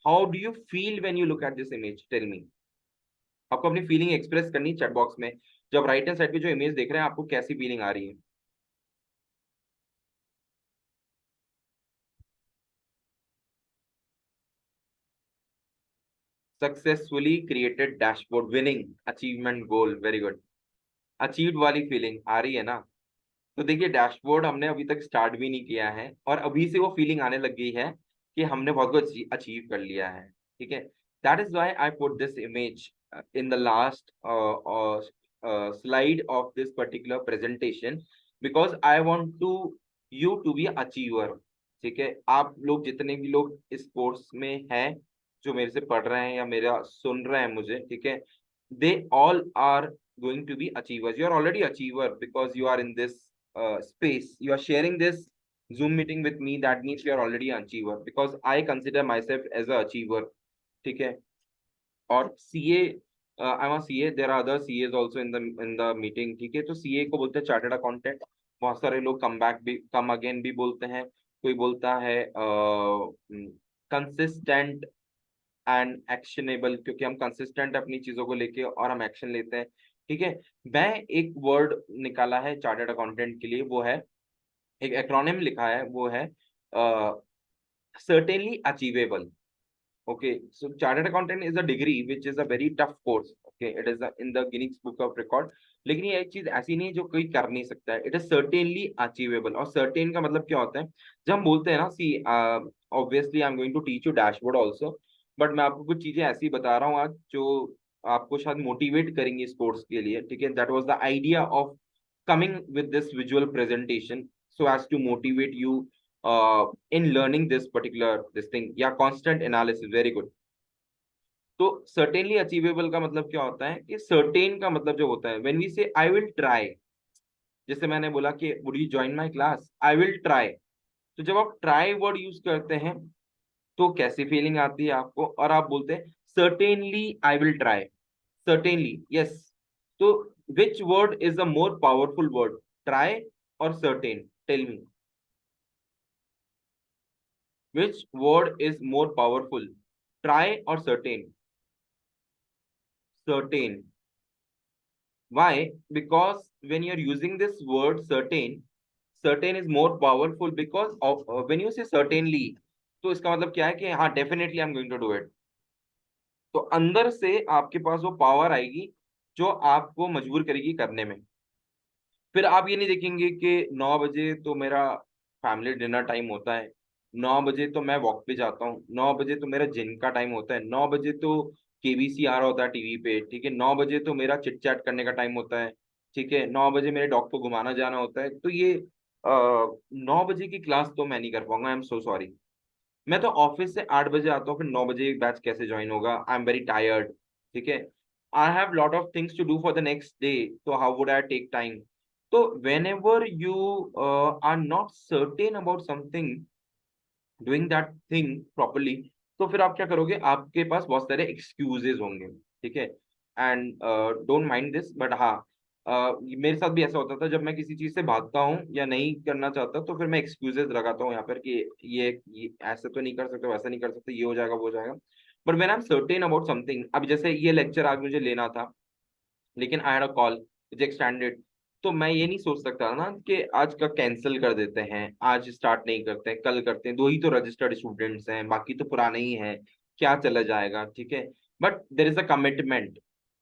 Speaker 1: how do you feel when you look at this image, tell me. आपको अपनी फीलिंग एक्सप्रेस करनी चैट बॉक्स में। जब right hand side पे जो image देख रहे हैं, आपको कैसी फीलिंग आ रही है? Successfully created dashboard, winning, achievement, goal, very good. Achieved वाली फीलिंग आ रही है ना? तो देखिए, डैशबोर्ड हमने अभी तक स्टार्ट भी नहीं किया है और अभी से वो फीलिंग आने लग गई है कि हमने बहुत कुछ अचीव कर लिया है, ठीक है। That is why I put this image in the last slide of this particular presentation, because I want to you to be achiever, ठीक है। आप लोग जितने भी लोग इस कोर्स में हैं, जो मेरे से पढ़ रहे हैं या मेरा सुन रहे हैं मुझे, ठीक है, they all are going to be achievers. You are already achiever because you are in this space, you are sharing this zoom meeting with me, that means you are already an achiever, because I consider myself as a achiever, ठीक है। और CA, I am CA, there are other CAs also in the meeting, ठीक है। तो CA को बोलते हैं chartered accountant. बहुत सारे लोग कम बैक भी, कम अगेन भी बोलते हैं। कोई बोलता है कंसिस्टेंट एंड एक्शनेबल, क्योंकि हम कंसिस्टेंट अपनी चीजों को लेके और हम एक्शन लेते हैं, ठीक है। मैं एक वर्ड निकाला है चार्टर्ड अकाउंटेंट के लिए, वो है, एक एक्रोनिम लिखा है, वो है certainly achievable. Okay, so chartered accountant is a degree which is a very tough course. Okay, it is in the Guinness Book of Record. लेकिन ये एक चीज ऐसी नहीं है जो कोई कर नहीं सकता है। It is certainly achievable. और सर्टेन का मतलब क्या होता है? जब हम बोलते हैं ना, see obviously I am going to teach you dashboard also, but मैं आपको कुछ चीजें ऐसी बता रहा हूँ आज जो आपको शायद मोटिवेट करेंगी इस कोर्स के लिए, ठीक है। That was the idea of coming with this visual presentation, so as to motivate you in learning this particular this thing, या constant analysis, very good। तो certainly achievable का मतलब क्या होता है कि certain का मतलब जो होता है, when we say I will try, जैसे मैंने बोला कि would you join my class, I will try। तो जब आप try word यूज करते हैं, तो कैसी फीलिंग आती है आपको? और आप बोलते हैं certainly I will try, certainly, yes। तो which word is the more powerful word, try or certain, tell me, which word is more powerful, try or certain? Certain. Why? Because when you're using this word certain, certain is more powerful because of when you say certainly, तो इसका मतलब क्या है कि हाँ definitely I am going to do it. तो अंदर से आपके पास वो पावर आएगी जो आपको मजबूर करेगी करने में। फिर आप ये नहीं देखेंगे कि 9 बजे तो मेरा फैमिली डिनर टाइम होता है, 9 बजे तो मैं वॉक पे जाता हूँ, 9 बजे तो मेरा जिम का टाइम होता है, 9 बजे तो केबीसी आ रहा होता है टीवी पे, ठीक है, 9 बजे तो मेरा चिट चैट करने का टाइम होता है, ठीक है, 9 बजे मेरे डॉग को घुमाना जाना होता है। तो ये 9 बजे की क्लास तो मैं नहीं कर पाऊंगा, आई एम सो सॉरी। मैं तो ऑफिस से 8 बजे आता हूँ, फिर 9 बजे बैच कैसे ज्वाइन होगा? आई एम वेरी टायर्ड, ठीक है। I have lot of things to do for the next day, तो how would I take time? तो whenever you are not certain about something, doing that thing properly, तो फिर आप क्या करोगे? आपके पास बहुत सारे एक्सक्यूजेज होंगे, ठीक है। And don't mind this, but हाँ, मेरे साथ भी ऐसा होता था, जब मैं किसी चीज से भागता हूँ या नहीं करना चाहता, तो फिर मैं एक्सक्यूजेज लगाता हूँ यहाँ पर कि ये ऐसे तो नहीं कर सकते, वैसा नहीं कर सकते, ये हो जाएगा, वो हो जाएगा। But when I am certain about something, अब जैसे ये लेक्चर आज मुझे लेना था, लेकिन I had a call which extended, तो मैं ये नहीं सोच सकता ना कि आज का कैंसिल कर देते हैं, आज स्टार्ट नहीं करते हैं, कल करते हैं, दो ही तो रजिस्टर्ड स्टूडेंट्स हैं, बाकी तो पुराने ही हैं, क्या चला जाएगा, ठीक है। But there is a commitment,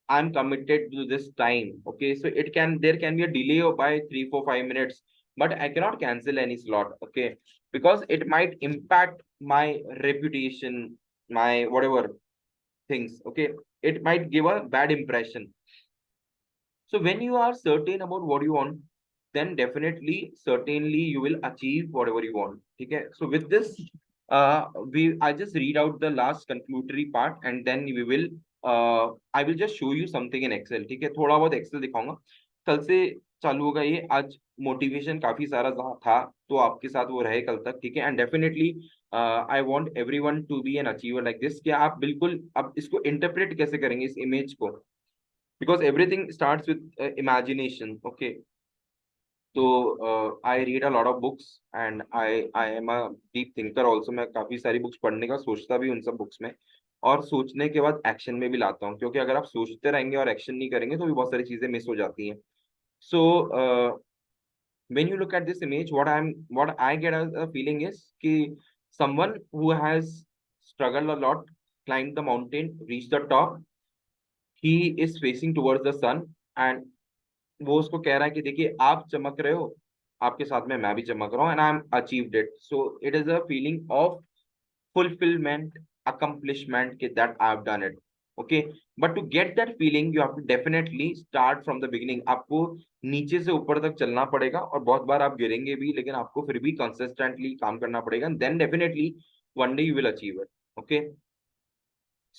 Speaker 1: I am committed to this time, okay. So it can, there can be a delay by 3 4 5 minutes, but I cannot cancel any slot, okay, because it might impact my reputation, my whatever things, okay, it might give a bad impression. So when you are certain about what you want, then definitely, certainly you will achieve whatever you want. Okay. So with this, I just read out the last conclusory part, and then we will I will just show you something in Excel. ठीक है, थोड़ा बहुत Excel दिखाऊंगा। कल से चालू होगा ये, आज मोटिवेशन काफी सारा था, तो आपके साथ वो रहे कल तक, ठीक है। And definitely I want everyone to be an achiever like this. कि आप बिल्कुल अब इसको इंटरप्रेट कैसे करेंगे इस इमेज को, because everything starts with imagination, okay. तो I read a lot of books and I am a deep thinker also. मैं काफी सारी बुक्स पढ़ने का सोचता भी उन सब बुक्स में, और सोचने के बाद एक्शन में भी लाता हूँ, क्योंकि अगर आप सोचते रहेंगे और एक्शन नहीं करेंगे तो भी बहुत सारी चीजें मिस हो जाती हैं। सो when you look at this image, what I get as a feeling is कि someone who has struggled a lot, climbed the mountain, reached the top, he is facing towards the sun, and वो उसको कह रहा है कि देखिए आप चमक रहे हो, आपके साथ में मैं भी चमक रहा हूँ, and I M achieved it. So it is a feeling of fulfillment, accomplishment that I've done it. Okay, but to get that feeling you have to definitely start from the beginning. आपको नीचे से ऊपर तक चलना पड़ेगा, और बहुत बार आप गिरेंगे भी, लेकिन आपको फिर भी कंसिस्टेंटली काम करना पड़ेगा, then definitely one day you will achieve it. Okay,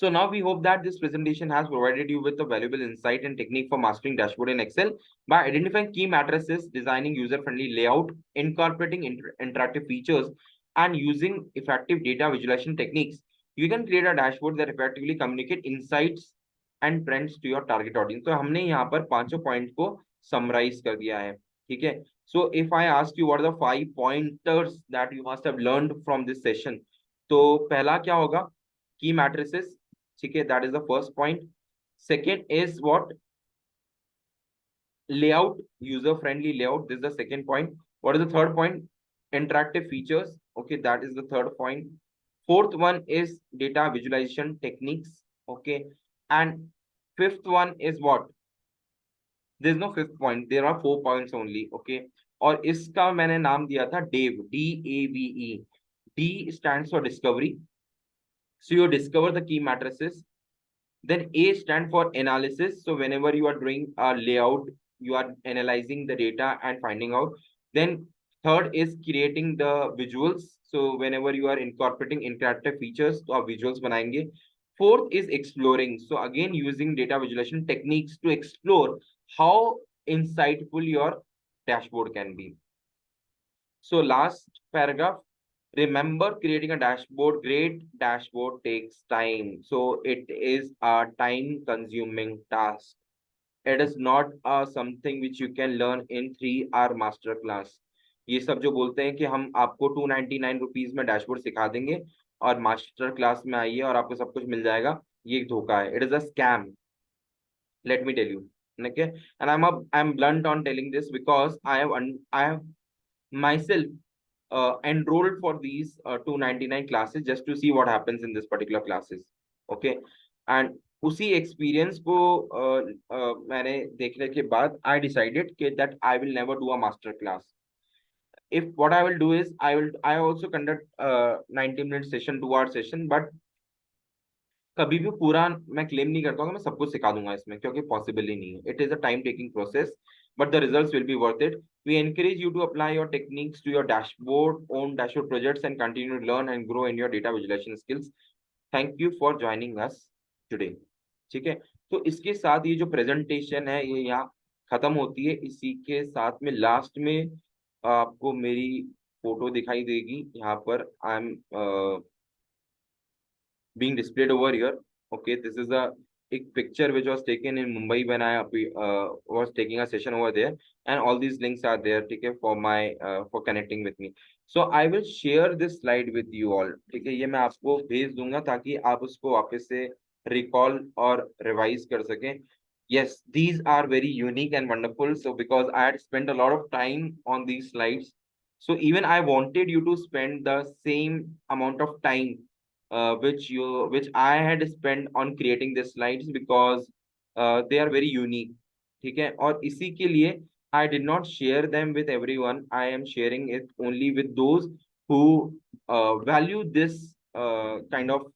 Speaker 1: so now we hope that this presentation has provided you with a valuable insight and technique for mastering dashboard in Excel by identifying key matrices, designing user-friendly layout, incorporating interactive features, and using effective data visualization techniques. You can create a dashboard that effectively communicate insights and trends to your target audience. तो हमने यहाँ पर पांचों point को summarise कर दिया है, ठीक है। So if I ask you what are the 5 pointers that you must have learned from this session, तो पहला क्या होगा? Key matrices, ठीक है, that is the first point. Second is what? Layout, user friendly layout, this is the second point. What is the third point? Interactive features, okay, that is the third point. Fourth one is data visualization techniques, okay. And fifth one is what? There is no fifth point, there are 4 points only, okay. और इसका मैंने नाम दिया था DAVE, DAVE. D stands for discovery, so you discover the key matrices. Then A stand for analysis. So whenever you are doing a layout, you are analyzing the data and finding out. Then third is creating the visuals. So whenever you are incorporating interactive features, तो आप visuals बनाएंगे. Fourth is exploring. So again using data visualization techniques to explore how insightful your dashboard can be. So last paragraph, remember creating a dashboard, great dashboard takes time. So it is a time consuming task. It is not something which you can learn in 3 hour master class. ये सब जो बोलते हैं कि हम आपको 299 rupees में dashboard सिखा देंगे और मास्टर क्लास में आइए और आपको सब कुछ मिल जाएगा, ये एक धोखा है. It is a scam, let me tell you. Okay, and I'm blunt on telling this because I have myself enrolled for these 299 classes just to see what happens in this particular classes. Okay, and उसी experience को मैंने देखने के बाद I decided that I will never do a master class. If what I will do is I also conduct 90 minute session, 2 hour session, but कभी भी पूरा मैं क्लेम नहीं करता हूँ कि मैं सब कुछ सिखा दूंगा इसमें, क्योंकि पॉसिबल ही नहीं है. It is a time taking process, but the results will be worth it. We encourage you to apply your techniques to your own dashboard projects and continue to learn and grow in your data visualization skills. Thank you for joining us today. ठीक है, तो इसके साथ ये जो presentation है ये यहाँ खत्म होती है. इसी के साथ में लास्ट में आपको मेरी फोटो दिखाई देगी यहाँ पर. I am being displayed over here. Okay, this is a picture which was taken in Mumbai when I was taking a session over there, and all these links are there, okay, for my for connecting with me. So I will share this slide with you all. ठीक है, ये मैं आपको भेज दूंगा ताकि आप उसको वापस से recall और revise कर सकें. Yes, these are very unique and wonderful. So because I had spent a lot of time on these slides, so even I wanted you to spend the same amount of time which I had spent on creating the slides, because they are very unique. ठीक है, और इसी के लिए I did not share them with everyone. I am sharing it only with those who value this kind of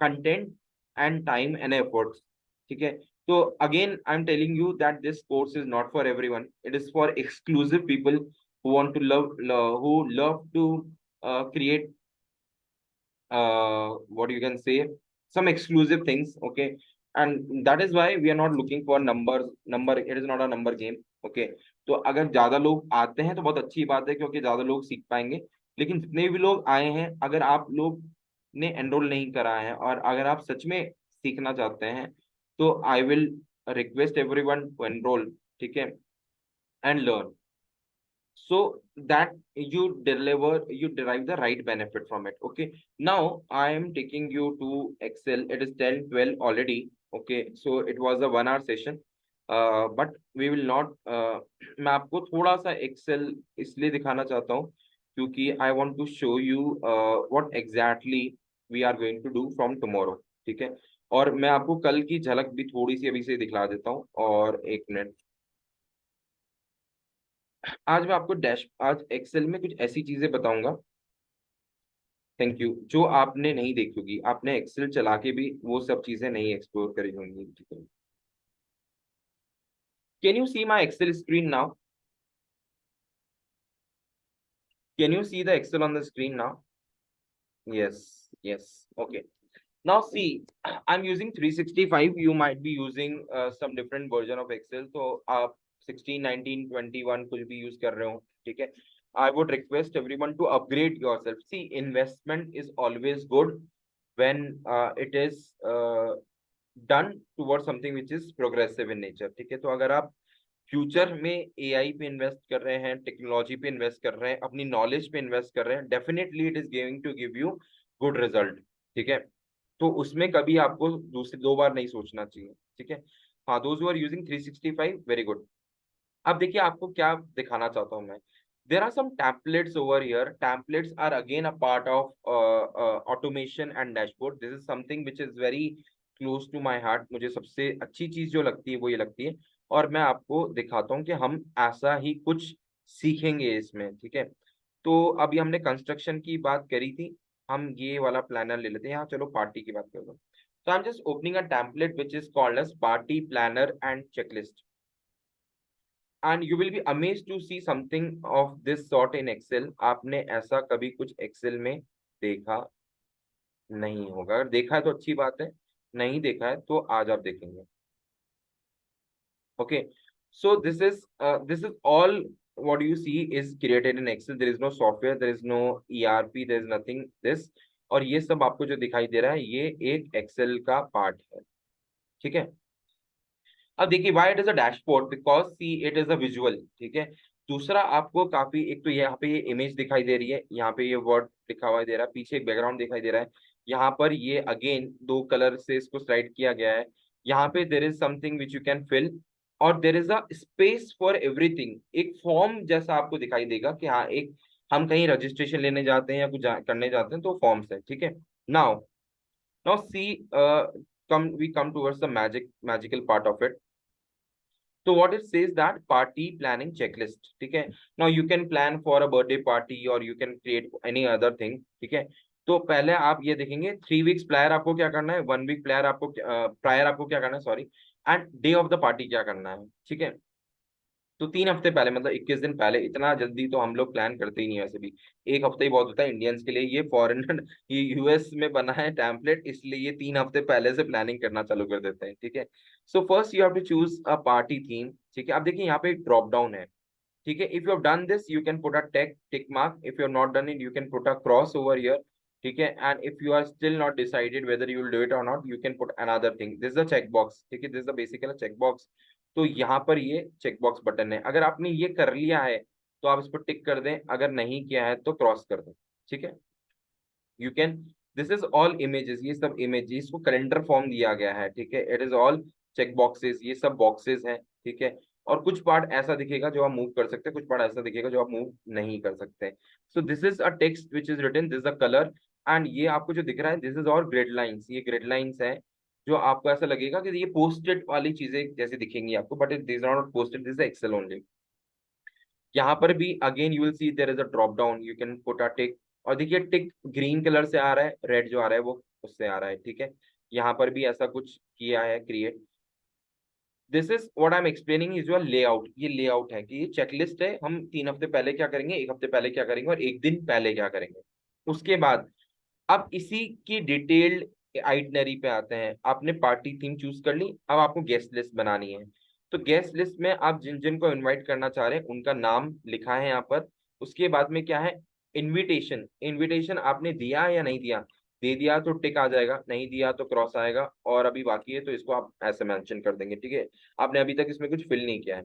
Speaker 1: content and time and efforts. ठीक है, so again I'm telling you that this course is not for everyone. It is for exclusive people who want to who love to create what you can say, some exclusive things. Okay, and that is why we are not looking for numbers. It is not a number game. Okay, तो अगर ज्यादा लोग आते हैं तो बहुत अच्छी बात है, क्योंकि ज्यादा लोग सीख पाएंगे। लेकिन जितने भी लोग आए हैं, अगर आप लोग ने एनरोल नहीं करा है और अगर आप सच में सीखना चाहते हैं, तो I will request everyone to enroll, ठीक है, and learn, so that you derive the right benefit from it. Okay, now I am taking you to Excel. It is 10:12 already. Okay, so it was a 1 hour session, but we will not मैं आपको थोड़ा सा Excel इसलिए दिखाना चाहता हूँ क्योंकि I want to show you what exactly we are going to do from tomorrow, ठीक है। और मैं आपको कल की झलक भी थोड़ी सी अभी से दिखला देता हूँ, और एक मिनट। आज मैं आपको आज एक्सेल में कुछ ऐसी चीजें बताऊंगा, थैंक यू, जो आपने नहीं देखी होगी। आपने एक्सेल चला के भी वो सब चीजें नहीं एक्सप्लोर करी होंगी, ठीक है। Can you see my Excel screen now? Can you see the Excel on the screen now? Yes, yes, okay. Now see, I'm using 365. You might be using some different version of Excel. तो आप 16, 19, 21 कुछ भी use कर रहे हो, ठीक है। I would request everyone to upgrade yourself. See, investment is always good when it is done towards something which is progressive in nature, ठीक है। तो अगर आप फ्यूचर में एआई पे इन्वेस्ट कर रहे हैं, टेक्नोलॉजी पे इन्वेस्ट कर रहे हैं, अपनी नॉलेज पे इन्वेस्ट कर रहे हैं, definitely it is going to give you good result, ठीक है। तो उसमें कभी आपको दूसरी दो बार नहीं सोचना चाहिए, ठीक है। हाँ, those who are using 365, very good. अब देखिए आपको क्या दिखाना चाहता हूँ मैं। There are some templates over here. Templates are again a part of automation and dashboard. This is something which is very close to my heart. मुझे सबसे अच्छी चीज जो लगती है वो ये लगती है, और मैं आपको दिखाता हूँ कि हम ऐसा ही कुछ सीखेंगे इसमें, ठीक है। तो अभी हमने कंस्ट्रक्शन की बात करी थी, हम ये वाला प्लानर ले लेते हैं। यहाँ चलो पार्टी की बात करते हैं। So I'm just opening a template which is called as party planner and checklist. And you will be amazed to see something of this sort in Excel. आपने ऐसा कभी कुछ Excel में देखा नहीं होगा। अगर देखा है तो अच्छी बात है, नहीं देखा है तो आज आप देखेंगे। Okay, so this is all what you see is created in Excel. There is no software, there is no ERP, there is nothing this। और ये सब आपको जो दिखाई दे रहा है ये एक एक्सेल का पार्ट है, ठीक है। अब देखिए why it is a dashboard, because see it is a visual, ठीक है। दूसरा आपको काफी, एक तो यहाँ पे ये इमेज दिखाई दे रही है, यहाँ पे ये वर्ड लिखा हुआ दे रहा है, पीछे एक बैकग्राउंड दिखाई दे रहा है, यहाँ पर ये अगेन दो कलर से इसको स्लाइड किया गया है। यहाँ पे there is something which you can fill, और there is a space for everything. एक फॉर्म जैसा आपको दिखाई देगा कि हाँ, एक हम कहीं रजिस्ट्रेशन लेने जाते हैं या कुछ करने जाते हैं तो फॉर्म्स है, ठीक है। Now now see, come we come towards the magical part of it। So what it says that party planning checklist, ठीक है। Now you can plan for a birthday party or you can create any other thing, ठीक है। तो पहले आप ये देखेंगे 3 weeks prior आपको क्या करना है, 1 week प्रायर आपको प्रायर आपको क्या करना है, sorry, and day of the party क्या करना है, ठीक है। तो 3 हफ्ते पहले, मतलब 21 दिन पहले। इतना जल्दी तो हम लोग प्लान करते ही नहीं, वैसे भी 1 हफ्ते ही बहुत होता है इंडियंस के लिए। ये फॉरेनर ये यूएस में बना है टेम्पलेट, इसलिए ये 3 हफ्ते पहले से प्लानिंग करना चालू कर देते हैं, ठीक है। So first you have to choose a party theme, ठीक है। आप देखिए यहाँ पे एक ड्रॉप डाउन है, ठीक है। If you have done this you can put a tick mark, if you have not done it you can put a cross over here, ठीक है। And if you are still not decided whether you will do it or not, you can put another thing. This is a check box, ठीक है, this is a basically check box. तो यहाँ पर ये check box button है। अगर आपने ये कर लिया है तो आप इस पर टिक कर दें, अगर नहीं किया है तो क्रॉस कर दें, ठीक है। You can, this is all images, ये सब इमेजेस को कैलेंडर फॉर्म दिया गया है, ठीक है। It is all check boxes, ये सब बॉक्सेस हैं, ठीक है। और कुछ पार्ट ऐसा दिखेगा जो आप मूव कर सकते हैं, कुछ पार्ट ऐसा दिखेगा जो आप मूव नहीं कर सकते। So this is a text which is written, this is a colour, and ये आपको जो दिख रहा है दिस इज और ग्रिड लाइंस, ये ग्रिड लाइंस है जो आपको ऐसा लगेगा कि ये पोस्टेड वाली चीजें जैसे दिखेंगी आपको, but this are not posted, this is Excel only. यहाँ पर भी again you will see there is a drop down, you can put a tick. और देखिए टिक ग्रीन कलर से आ रहा है, रेड जो आ रहा है वो उससे आ रहा है, ठीक है। यहाँ पर भी ऐसा कुछ किया है create. This is what I am explaining is your layout. ये लेआउट है कि ये चेकलिस्ट है, हम 3 हफ्ते पहले क्या करेंगे, 1 हफ्ते पहले क्या करेंगे और 1 दिन पहले क्या करेंगे। उसके बाद अब इसी की डिटेल्ड आइटनरी पे आते हैं। आपने पार्टी थीम चूज कर ली, अब आपको गेस्ट लिस्ट बनानी है। तो गेस्ट लिस्ट में आप जिन जिन को इनवाइट करना चाह रहे हैं उनका नाम लिखा है यहाँ पर। उसके बाद में क्या है, इनविटेशन। इनविटेशन आपने दिया या नहीं दिया, दे दिया तो टिक आ जाएगा, नहीं दिया तो क्रॉस आएगा, और अभी बाकी है तो इसको आप ऐसे मेंशन कर देंगे, ठीक है। आपने अभी तक इसमें कुछ फिल नहीं किया है।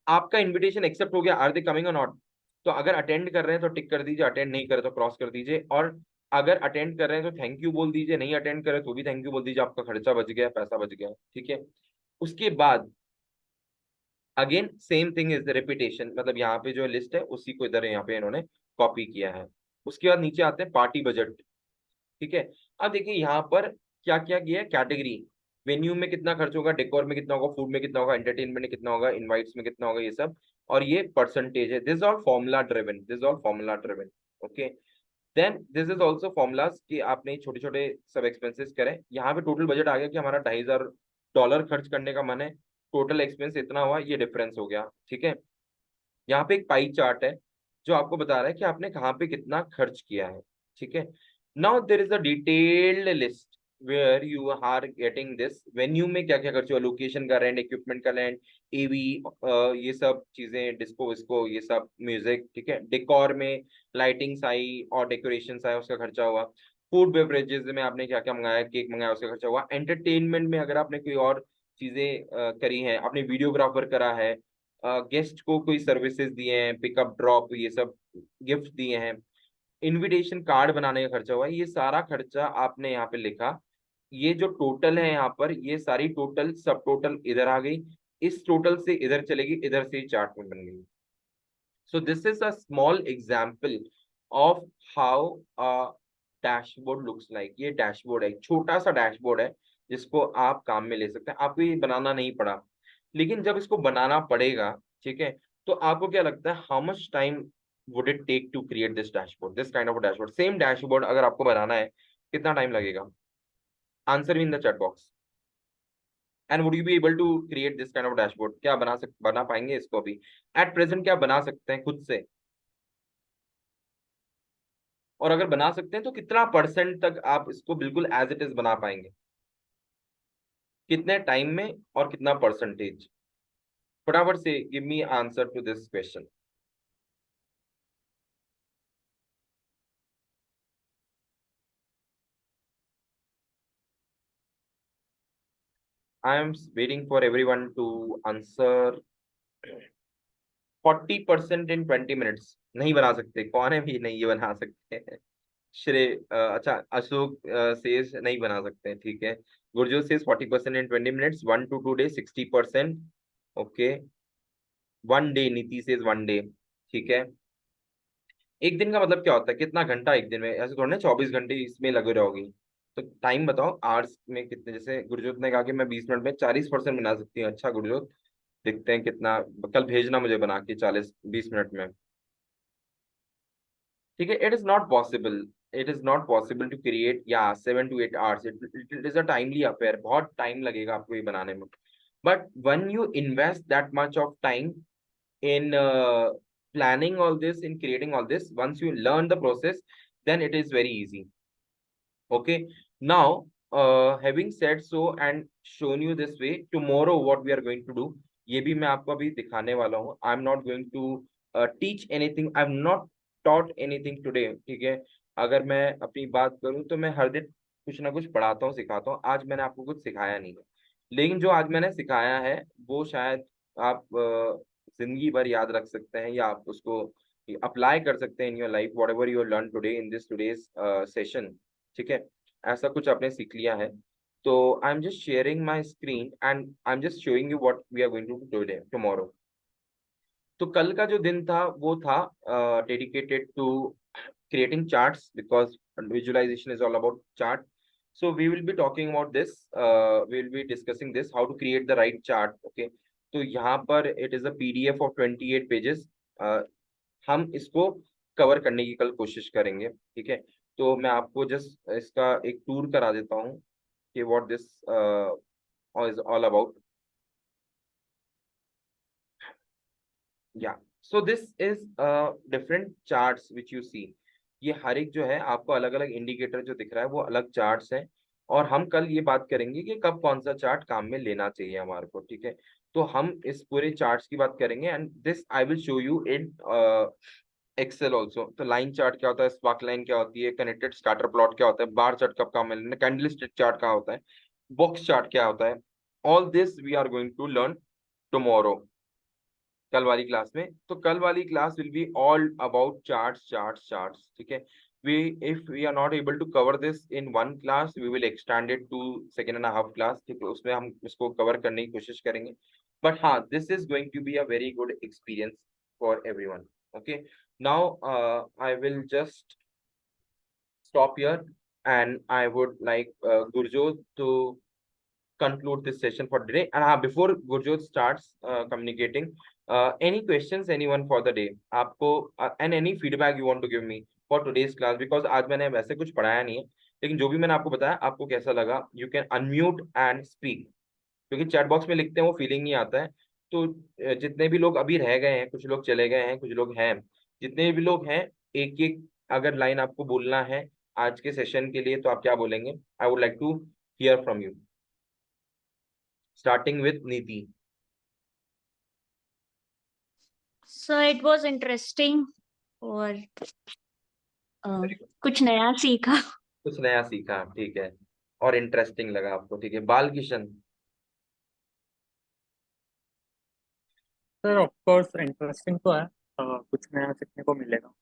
Speaker 1: आपका इनविटेशन एक्सेप्ट हो गया, आर दे कमिंग और नॉट। तो अगर अटेंड कर रहे हैं तो टिक कर दीजिए, अटेंड नहीं कर रहे तो क्रॉस कर दीजिए, और अगर अटेंड कर रहे हैं तो थैंक यू बोल दीजिए, नहीं अटेंड कर रहे तो भी थैंक यू बोल दीजिए, आपका खर्चा बच गया, पैसा बच गया, ठीक है। उसके बाद again same thing is repetition, मतलब यहाँ पे जो लिस्ट है उसी को इधर यहाँ पे इन्होंने कॉपी किया है। उसके बाद नीचे आते हैं पार्टी बजट, ठीक है। अब देखिए यहाँ पर क्या क्या किया है, कैटेगरी, वेन्यू में कितना खर्च होगा, डेकोर में कितना होगा, फूड में कितना होगा, एंटरटेनमेंट में कितना होगा, इनवाइट्स में कितना होगा, ये सब, और ये परसेंटेज है। This all formula driven, this all formula driven, okay. Then this is also formulas कि आपने छोटे छोटे सब एक्सपेंसेस करें। यहाँ पे टोटल बजट आ गया कि हमारा $2,500 खर्च करने का मन है, टोटल एक्सपेंस इतना हुआ, ये डिफरेंस हो गया, ठीक है। यहाँ पे एक पाई चार्ट है जो आपको बता रहा है कि आपने कहाँ पे कितना खर्च किया है, ठीक है। Now there is a detailed list where you are getting this, venue में क्या क्या खर्च हुआ, लोकेशन का रेंट, इक्विपमेंट का रेंट, एवी, ये सब चीजें, डिस्को विस्को, ये सब, म्यूजिक, ठीक है। डेकोर में लाइटिंग्स आई और डेकोरेशन आया, उसका खर्चा हुआ। फूड बेवरेजेस में आपने क्या क्या मंगाया, केक मंगाया, उसका खर्चा हुआ। एंटरटेनमेंट में अगर आपने कोई और चीजें करी हैं, आपने वीडियोग्राफर करा है, गेस्ट को कोई सर्विसेज दिए हैं, पिकअप ड्रॉप, ये सब गिफ्ट दिए हैं, इनविटेशन कार्ड बनाने का खर्चा हुआ है, ये सारा खर्चा आपने यहाँ पे लिखा। ये जो टोटल है यहाँ पर, ये सारी टोटल सब टोटल इधर आ गई, इस टोटल से इधर चलेगी, इधर से चार्ट में बन गई। So this is a small example of how a dashboard looks like. ये डैशबोर्ड है, एक छोटा सा डैशबोर्ड है जिसको आप काम में ले सकते हैं। आपको ये बनाना नहीं पड़ा, लेकिन जब इसको बनाना पड़ेगा, ठीक है, तो आपको क्या लगता है, how much time would it take to create this dashboard, this kind of dashboard, same dashboard अगर आपको बनाना है, कितना टाइम लगेगा? Answer in the chat box. And would you be able to create this kind of dashboard? क्या बना पाएंगे इसको भी? एट प्रेजेंट क्या बना सकते हैं खुद से? और अगर बना सकते हैं तो कितना परसेंट तक आप इसको बिल्कुल एज इट इज बना पाएंगे, कितने टाइम में और कितना परसेंटेज? फटाफट से give me answer to this question. I am waiting for everyone to answer. 40% in 20 minutes नहीं बना सकते, कौन है भी नहीं ये बना सकते हैं? श्रेय, अच्छा, अशोक सेज नहीं बना सकते हैं, ठीक है। Gurjot says 40% in 20 minutes, 1 to 2 days 60%, okay. 1 day, नीति सेज 1 day, ठीक है। एक दिन का मतलब क्या होता है, कितना घंटा एक दिन में? ऐसे थोड़ा ना 24 घंटे इसमें लगे रहोगी। तो टाइम बताओ, आवर्स में कितने? जैसे गुरजोत ने कहा कि मैं 20 मिनट में 40% बना सकती हूँ। अच्छा गुरजोत, देखते हैं कितना, कल भेजना मुझे बना के 40-20 मिनट में, ठीक है। It is not possible, it is not possible to create या 7 to 8 hours, it is a timely affair, बहुत टाइम लगेगा आपको ये बनाने में। But when you invest that much of time in planning all this, in creating all this, once you learn the process, then it is very easy, okay. Now having said so and shown you this way, tomorrow what we are going to do, ये भी मैं आपको अभी दिखाने वाला हूँ। I am not going to teach anything, I am not taught anything today, ठीक है। अगर मैं अपनी बात करूँ तो मैं हर दिन कुछ ना कुछ पढ़ाता हूँ, सिखाता हूँ। आज मैंने आपको कुछ सिखाया नहीं है, लेकिन जो आज मैंने सिखाया है वो शायद आप जिंदगी भर याद रख सकते हैं, या आप उसको अप्लाई कर सकते हैं in your life, whatever you learn today in this today's session, ठीक है। ऐसा कुछ आपने सीख लिया है। तो I am just sharing my screen and I am just showing you what we are going to do today tomorrow. तो कल का जो दिन था वो था dedicated to creating charts, because visualization is all about chart. So we will be talking about this, we will be discussing this, how to create the right chart, okay. तो यहाँ पर it is a PDF of 28 pages, हम इसको cover करने की कल कोशिश करेंगे, ठीक है। तो मैं आपको जस्ट इसका एक टूर करा देता हूँ कि what this is all about. या so this is different charts which you see. ये हर एक जो है आपको अलग अलग इंडिकेटर जो दिख रहा है वो अलग चार्ट्स हैं, और हम कल ये बात करेंगे कि कब कौन सा चार्ट काम में लेना चाहिए हमारे को, ठीक है। तो हम इस पूरे चार्ट्स की बात करेंगे and this I will show you in Excel also. तो लाइन चार्ट क्या होता है, स्पार्क लाइन क्या होती है, कनेक्टेड स्कैटर प्लॉट क्या होता है, बार चार्ट कब काम है, कैंडल स्टिक चार्ट क्या होता है, बॉक्स चार्ट क्या होता है, all this we are going to learn tomorrow, कल वाली क्लास में। तो कल वाली class will be all about charts charts charts, ठीक है। we if we are not able to cover this in one class we will extend it to second and a half class, ठीक है, उसमें हम इसको कवर करने की कोशिश करेंगे। बट हाँ, this is going to be a very good experience for everyone. Okay, now I will just stop here and I would like Gurjot to conclude this session for today. And before Gurjot starts communicating, any questions anyone for the day? आपको and any feedback you want to give me for today's class, because आज मैंने वैसे कुछ पढ़ाया नहीं है, लेकिन जो भी मैंने आपको बताया आपको कैसा लगा, you can unmute and speak, क्योंकि चैट बॉक्स में लिखते हैं वो फीलिंग नहीं आता है। तो जितने भी लोग अभी रह गए हैं, कुछ लोग चले गए हैं, कुछ लोग हैं, जितने भी लोग हैं, एक एक अगर लाइन आपको बोलना है आज के सेशन के लिए तो आप क्या बोलेंगे? I would like to hear from you, starting with Niti.
Speaker 2: So it was interesting और कुछ नया सीखा।
Speaker 1: कुछ नया सीखा, ठीक है, और इंटरेस्टिंग लगा आपको, ठीक है। बाल Kishan?
Speaker 3: Sir of course interesting तो है, कुछ नया सीखने को मिलेगा।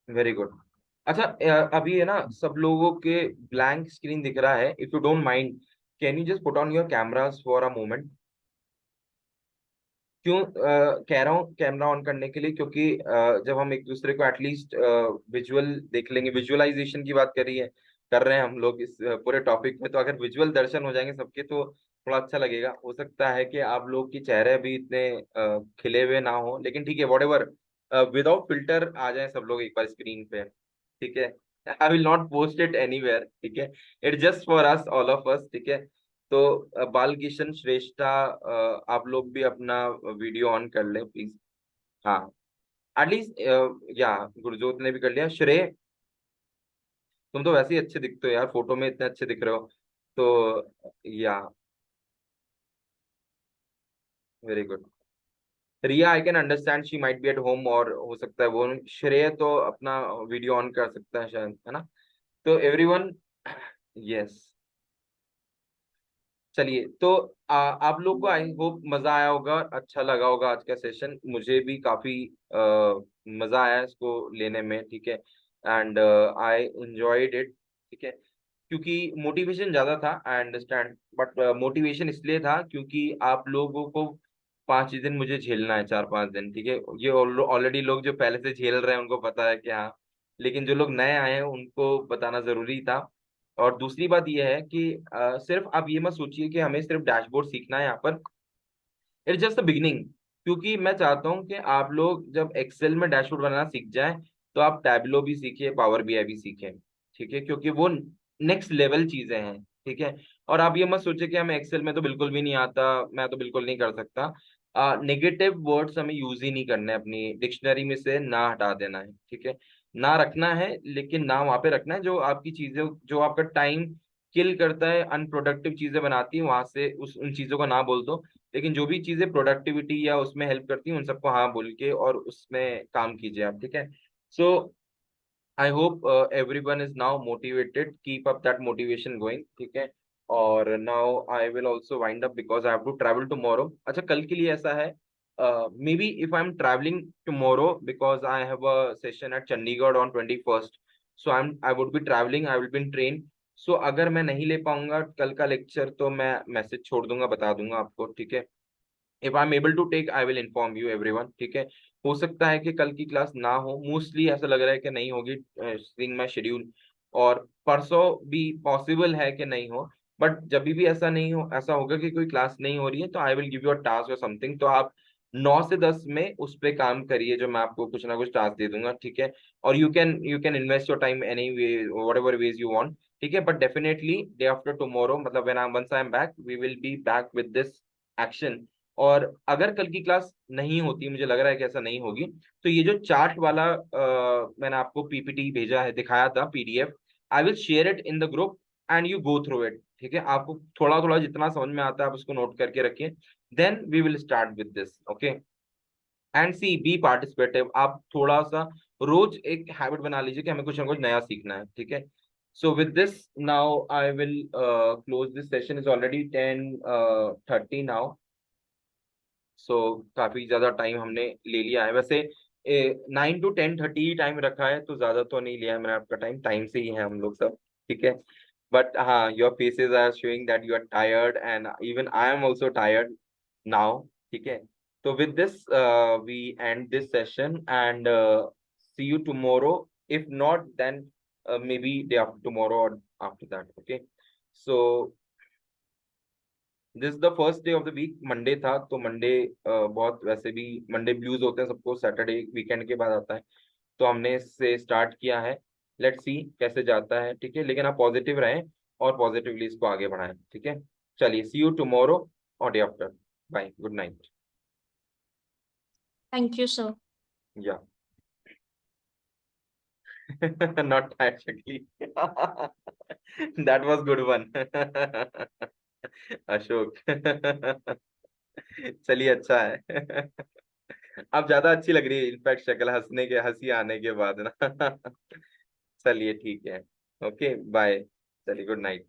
Speaker 1: Very good. अच्छा, अभी है ना सब लोगों के ब्लैंक स्क्रीन दिख रहा है, if you don't mind can you just put on your cameras for a moment. क्यों कह रहा हूँ कैमरा ऑन करने के लिए, क्योंकि जब हम एक दूसरे को एटलीस्ट विजुअल देख लेंगे, विजुअलाइजेशन की बात करिए कर रहे हैं हम लोग इस पूरे टॉपिक में, तो अगर विजुअल दर्शन हो जाएंगे सबके तो थोड़ा अच्छा लगेगा। हो सकता है कि आप लोग के चेहरे अभी इतने खिले हुए ना हो, लेकिन ठीक है, व्हाटएवर, विदाउट फिल्टर आ जाए सब लोग एक बार स्क्रीन पे, ठीक है। I will not post it anywhere, ठीक है, it just for us, all of us, ठीक है। तो बाल किशन श्रेष्ठा, आप लोग भी अपना वीडियो ऑन कर लें प्लीज। हाँ, एटलीस्ट या गुरजोत ने भी कर लिया। श्रेय, तुम तो वैसे ही अच्छे दिखते हो यार, फोटो में इतने अच्छे दिख रहे हो, तो yeah very good. Riya, I can understand she might be at home, और हो सकता है वो, श्रेय तो अपना वीडियो ऑन कर सकता है शायद, है ना। तो एवरीवन, यस, चलिए। तो आप लोग को आई होप मजा आया होगा, अच्छा लगा होगा आज का सेशन। मुझे भी काफी मजा आया इसको लेने में, ठीक है, एंड आई एंजॉयड इट, ठीक है, क्योंकि मोटिवेशन ज्यादा था, आई अंडरस्टैंड, बट मोटिवेशन इसलिए था क्योंकि आप लोगों को 5 दिन मुझे झेलना है, 4-5 दिन, ठीक है। ये ऑलरेडी लोग जो पहले से झेल रहे हैं उनको पता है कि हाँ, लेकिन जो लोग नए आए हैं उनको बताना जरूरी था। और दूसरी बात यह है कि सिर्फ आप ये मत सोचिए कि हमें सिर्फ डैशबोर्ड सीखना है यहाँ पर, इट्स जस्ट द बिगिनिंग। क्योंकि मैं चाहता हूँ कि आप लोग जब एक्सेल में डैशबोर्ड बनाना सीख जाएं तो आप टैबलो भी सीखिए, पावर बीआई भी सीखें, ठीक है, क्योंकि वो नेक्स्ट लेवल चीजें हैं, ठीक है। और आप ये मत सोचिए कि हमें एक्सेल में तो बिल्कुल भी नहीं आता, मैं तो बिल्कुल नहीं कर सकता। नेगेटिव वर्ड्स हमें यूज ही नहीं करने, अपनी डिक्शनरी में से ना हटा देना है, ठीक है, ना रखना है, लेकिन ना वहां पे रखना है जो आपकी चीजें, जो आपका टाइम किल करता है, अनप्रोडक्टिव चीजें बनाती है, वहां से उन चीजों का ना बोल दो। लेकिन जो भी चीजें प्रोडक्टिविटी या उसमें हेल्प करती हैं उन सबको हाँ बोल के और उसमें काम कीजिए आप, ठीक है। So I hope everyone is now motivated, keep up that motivation going, ठीक है। और now I will also wind up because I have to travel tomorrow. अच्छा, कल के लिए ऐसा है, may be if I am travelling tomorrow because I have a session at Chandigarh on 21st, so I would be travelling, I will be in train. So अगर मैं नहीं ले पाऊंगा कल का लेक्चर तो मैं मैसेज छोड़ दूंगा, बता दूंगा आपको, ठीक है। If I am able to take I will inform you everyone, ठीक है। हो सकता है कि कल की क्लास ना हो, मोस्टली ऐसा लग रहा है कि नहीं होगी, सीइंग माय शेड्यूल, और परसों भी पॉसिबल है कि नहीं हो। बट जब भी ऐसा नहीं हो, ऐसा होगा कि कोई क्लास नहीं हो रही है, तो I will give you a task और समथिंग, तो आप 9 से 10 में उस पे काम करिए, जो मैं आपको कुछ ना कुछ टास्क दे दूंगा, ठीक है। और you can invest your time any way, whatever ways you want, ठीक है। But definitely day after tomorrow, मतलब when I once I am back, we will be back with this action. और अगर कल की क्लास नहीं होती, मुझे लग रहा है कि ऐसा नहीं होगी, तो ये जो चार्ट वाला मैंने आपको पीपीटी भेजा है, दिखाया था PDF, I will share it in the group and you go through it, ठीक है। आपको थोड़ा थोड़ा जितना समझ में आता है आप उसको नोट करके रखिए। then we will start with this. Okay, and see, be participative. आप थोड़ा सा रोज एक हैबिट बना लीजिए कि हमें कुछ ना कुछ नया सीखना है, ठीक है? So with this, now I will close this session. Is already 10:30 now. So काफी ज्यादा टाइम हमने ले लिया है। वैसे 9 to 10:30 टाइम रखा है, तो ज्यादा तो नहीं लिया है मैंने आपका टाइम, टाइम से ही है हम लोग सब, ठीक है? बट हाँ, your faces are showing that you are tired and even I am also tired now, ठीक है? तो with this we end this session and see you tomorrow, if not then maybe day after tomorrow or after that. Okay, so this the first day of the week, Monday था, तो Monday बहुत, वैसे भी Monday blues होते हैं सबको, Saturday weekend के बाद आता है, तो हमने इससे स्टार्ट किया है। लेट्स सी कैसे जाता है, ठीक है? लेकिन आप पॉजिटिव रहें और पॉजिटिवली इसको आगे बढ़ाएं, ठीक है? चलिए, सी यू टुमारो और day after. Bye, good night.
Speaker 2: Thank you, sir.
Speaker 1: Yeah not actually that was good one Ashok चलिए, अच्छा है अब ज्यादा अच्छी लग रही है इनफैक्ट शक्ल, हंसने के, हंसी आने के बाद ना चलिए ठीक है, ओके बाय, चलिए गुड नाइट।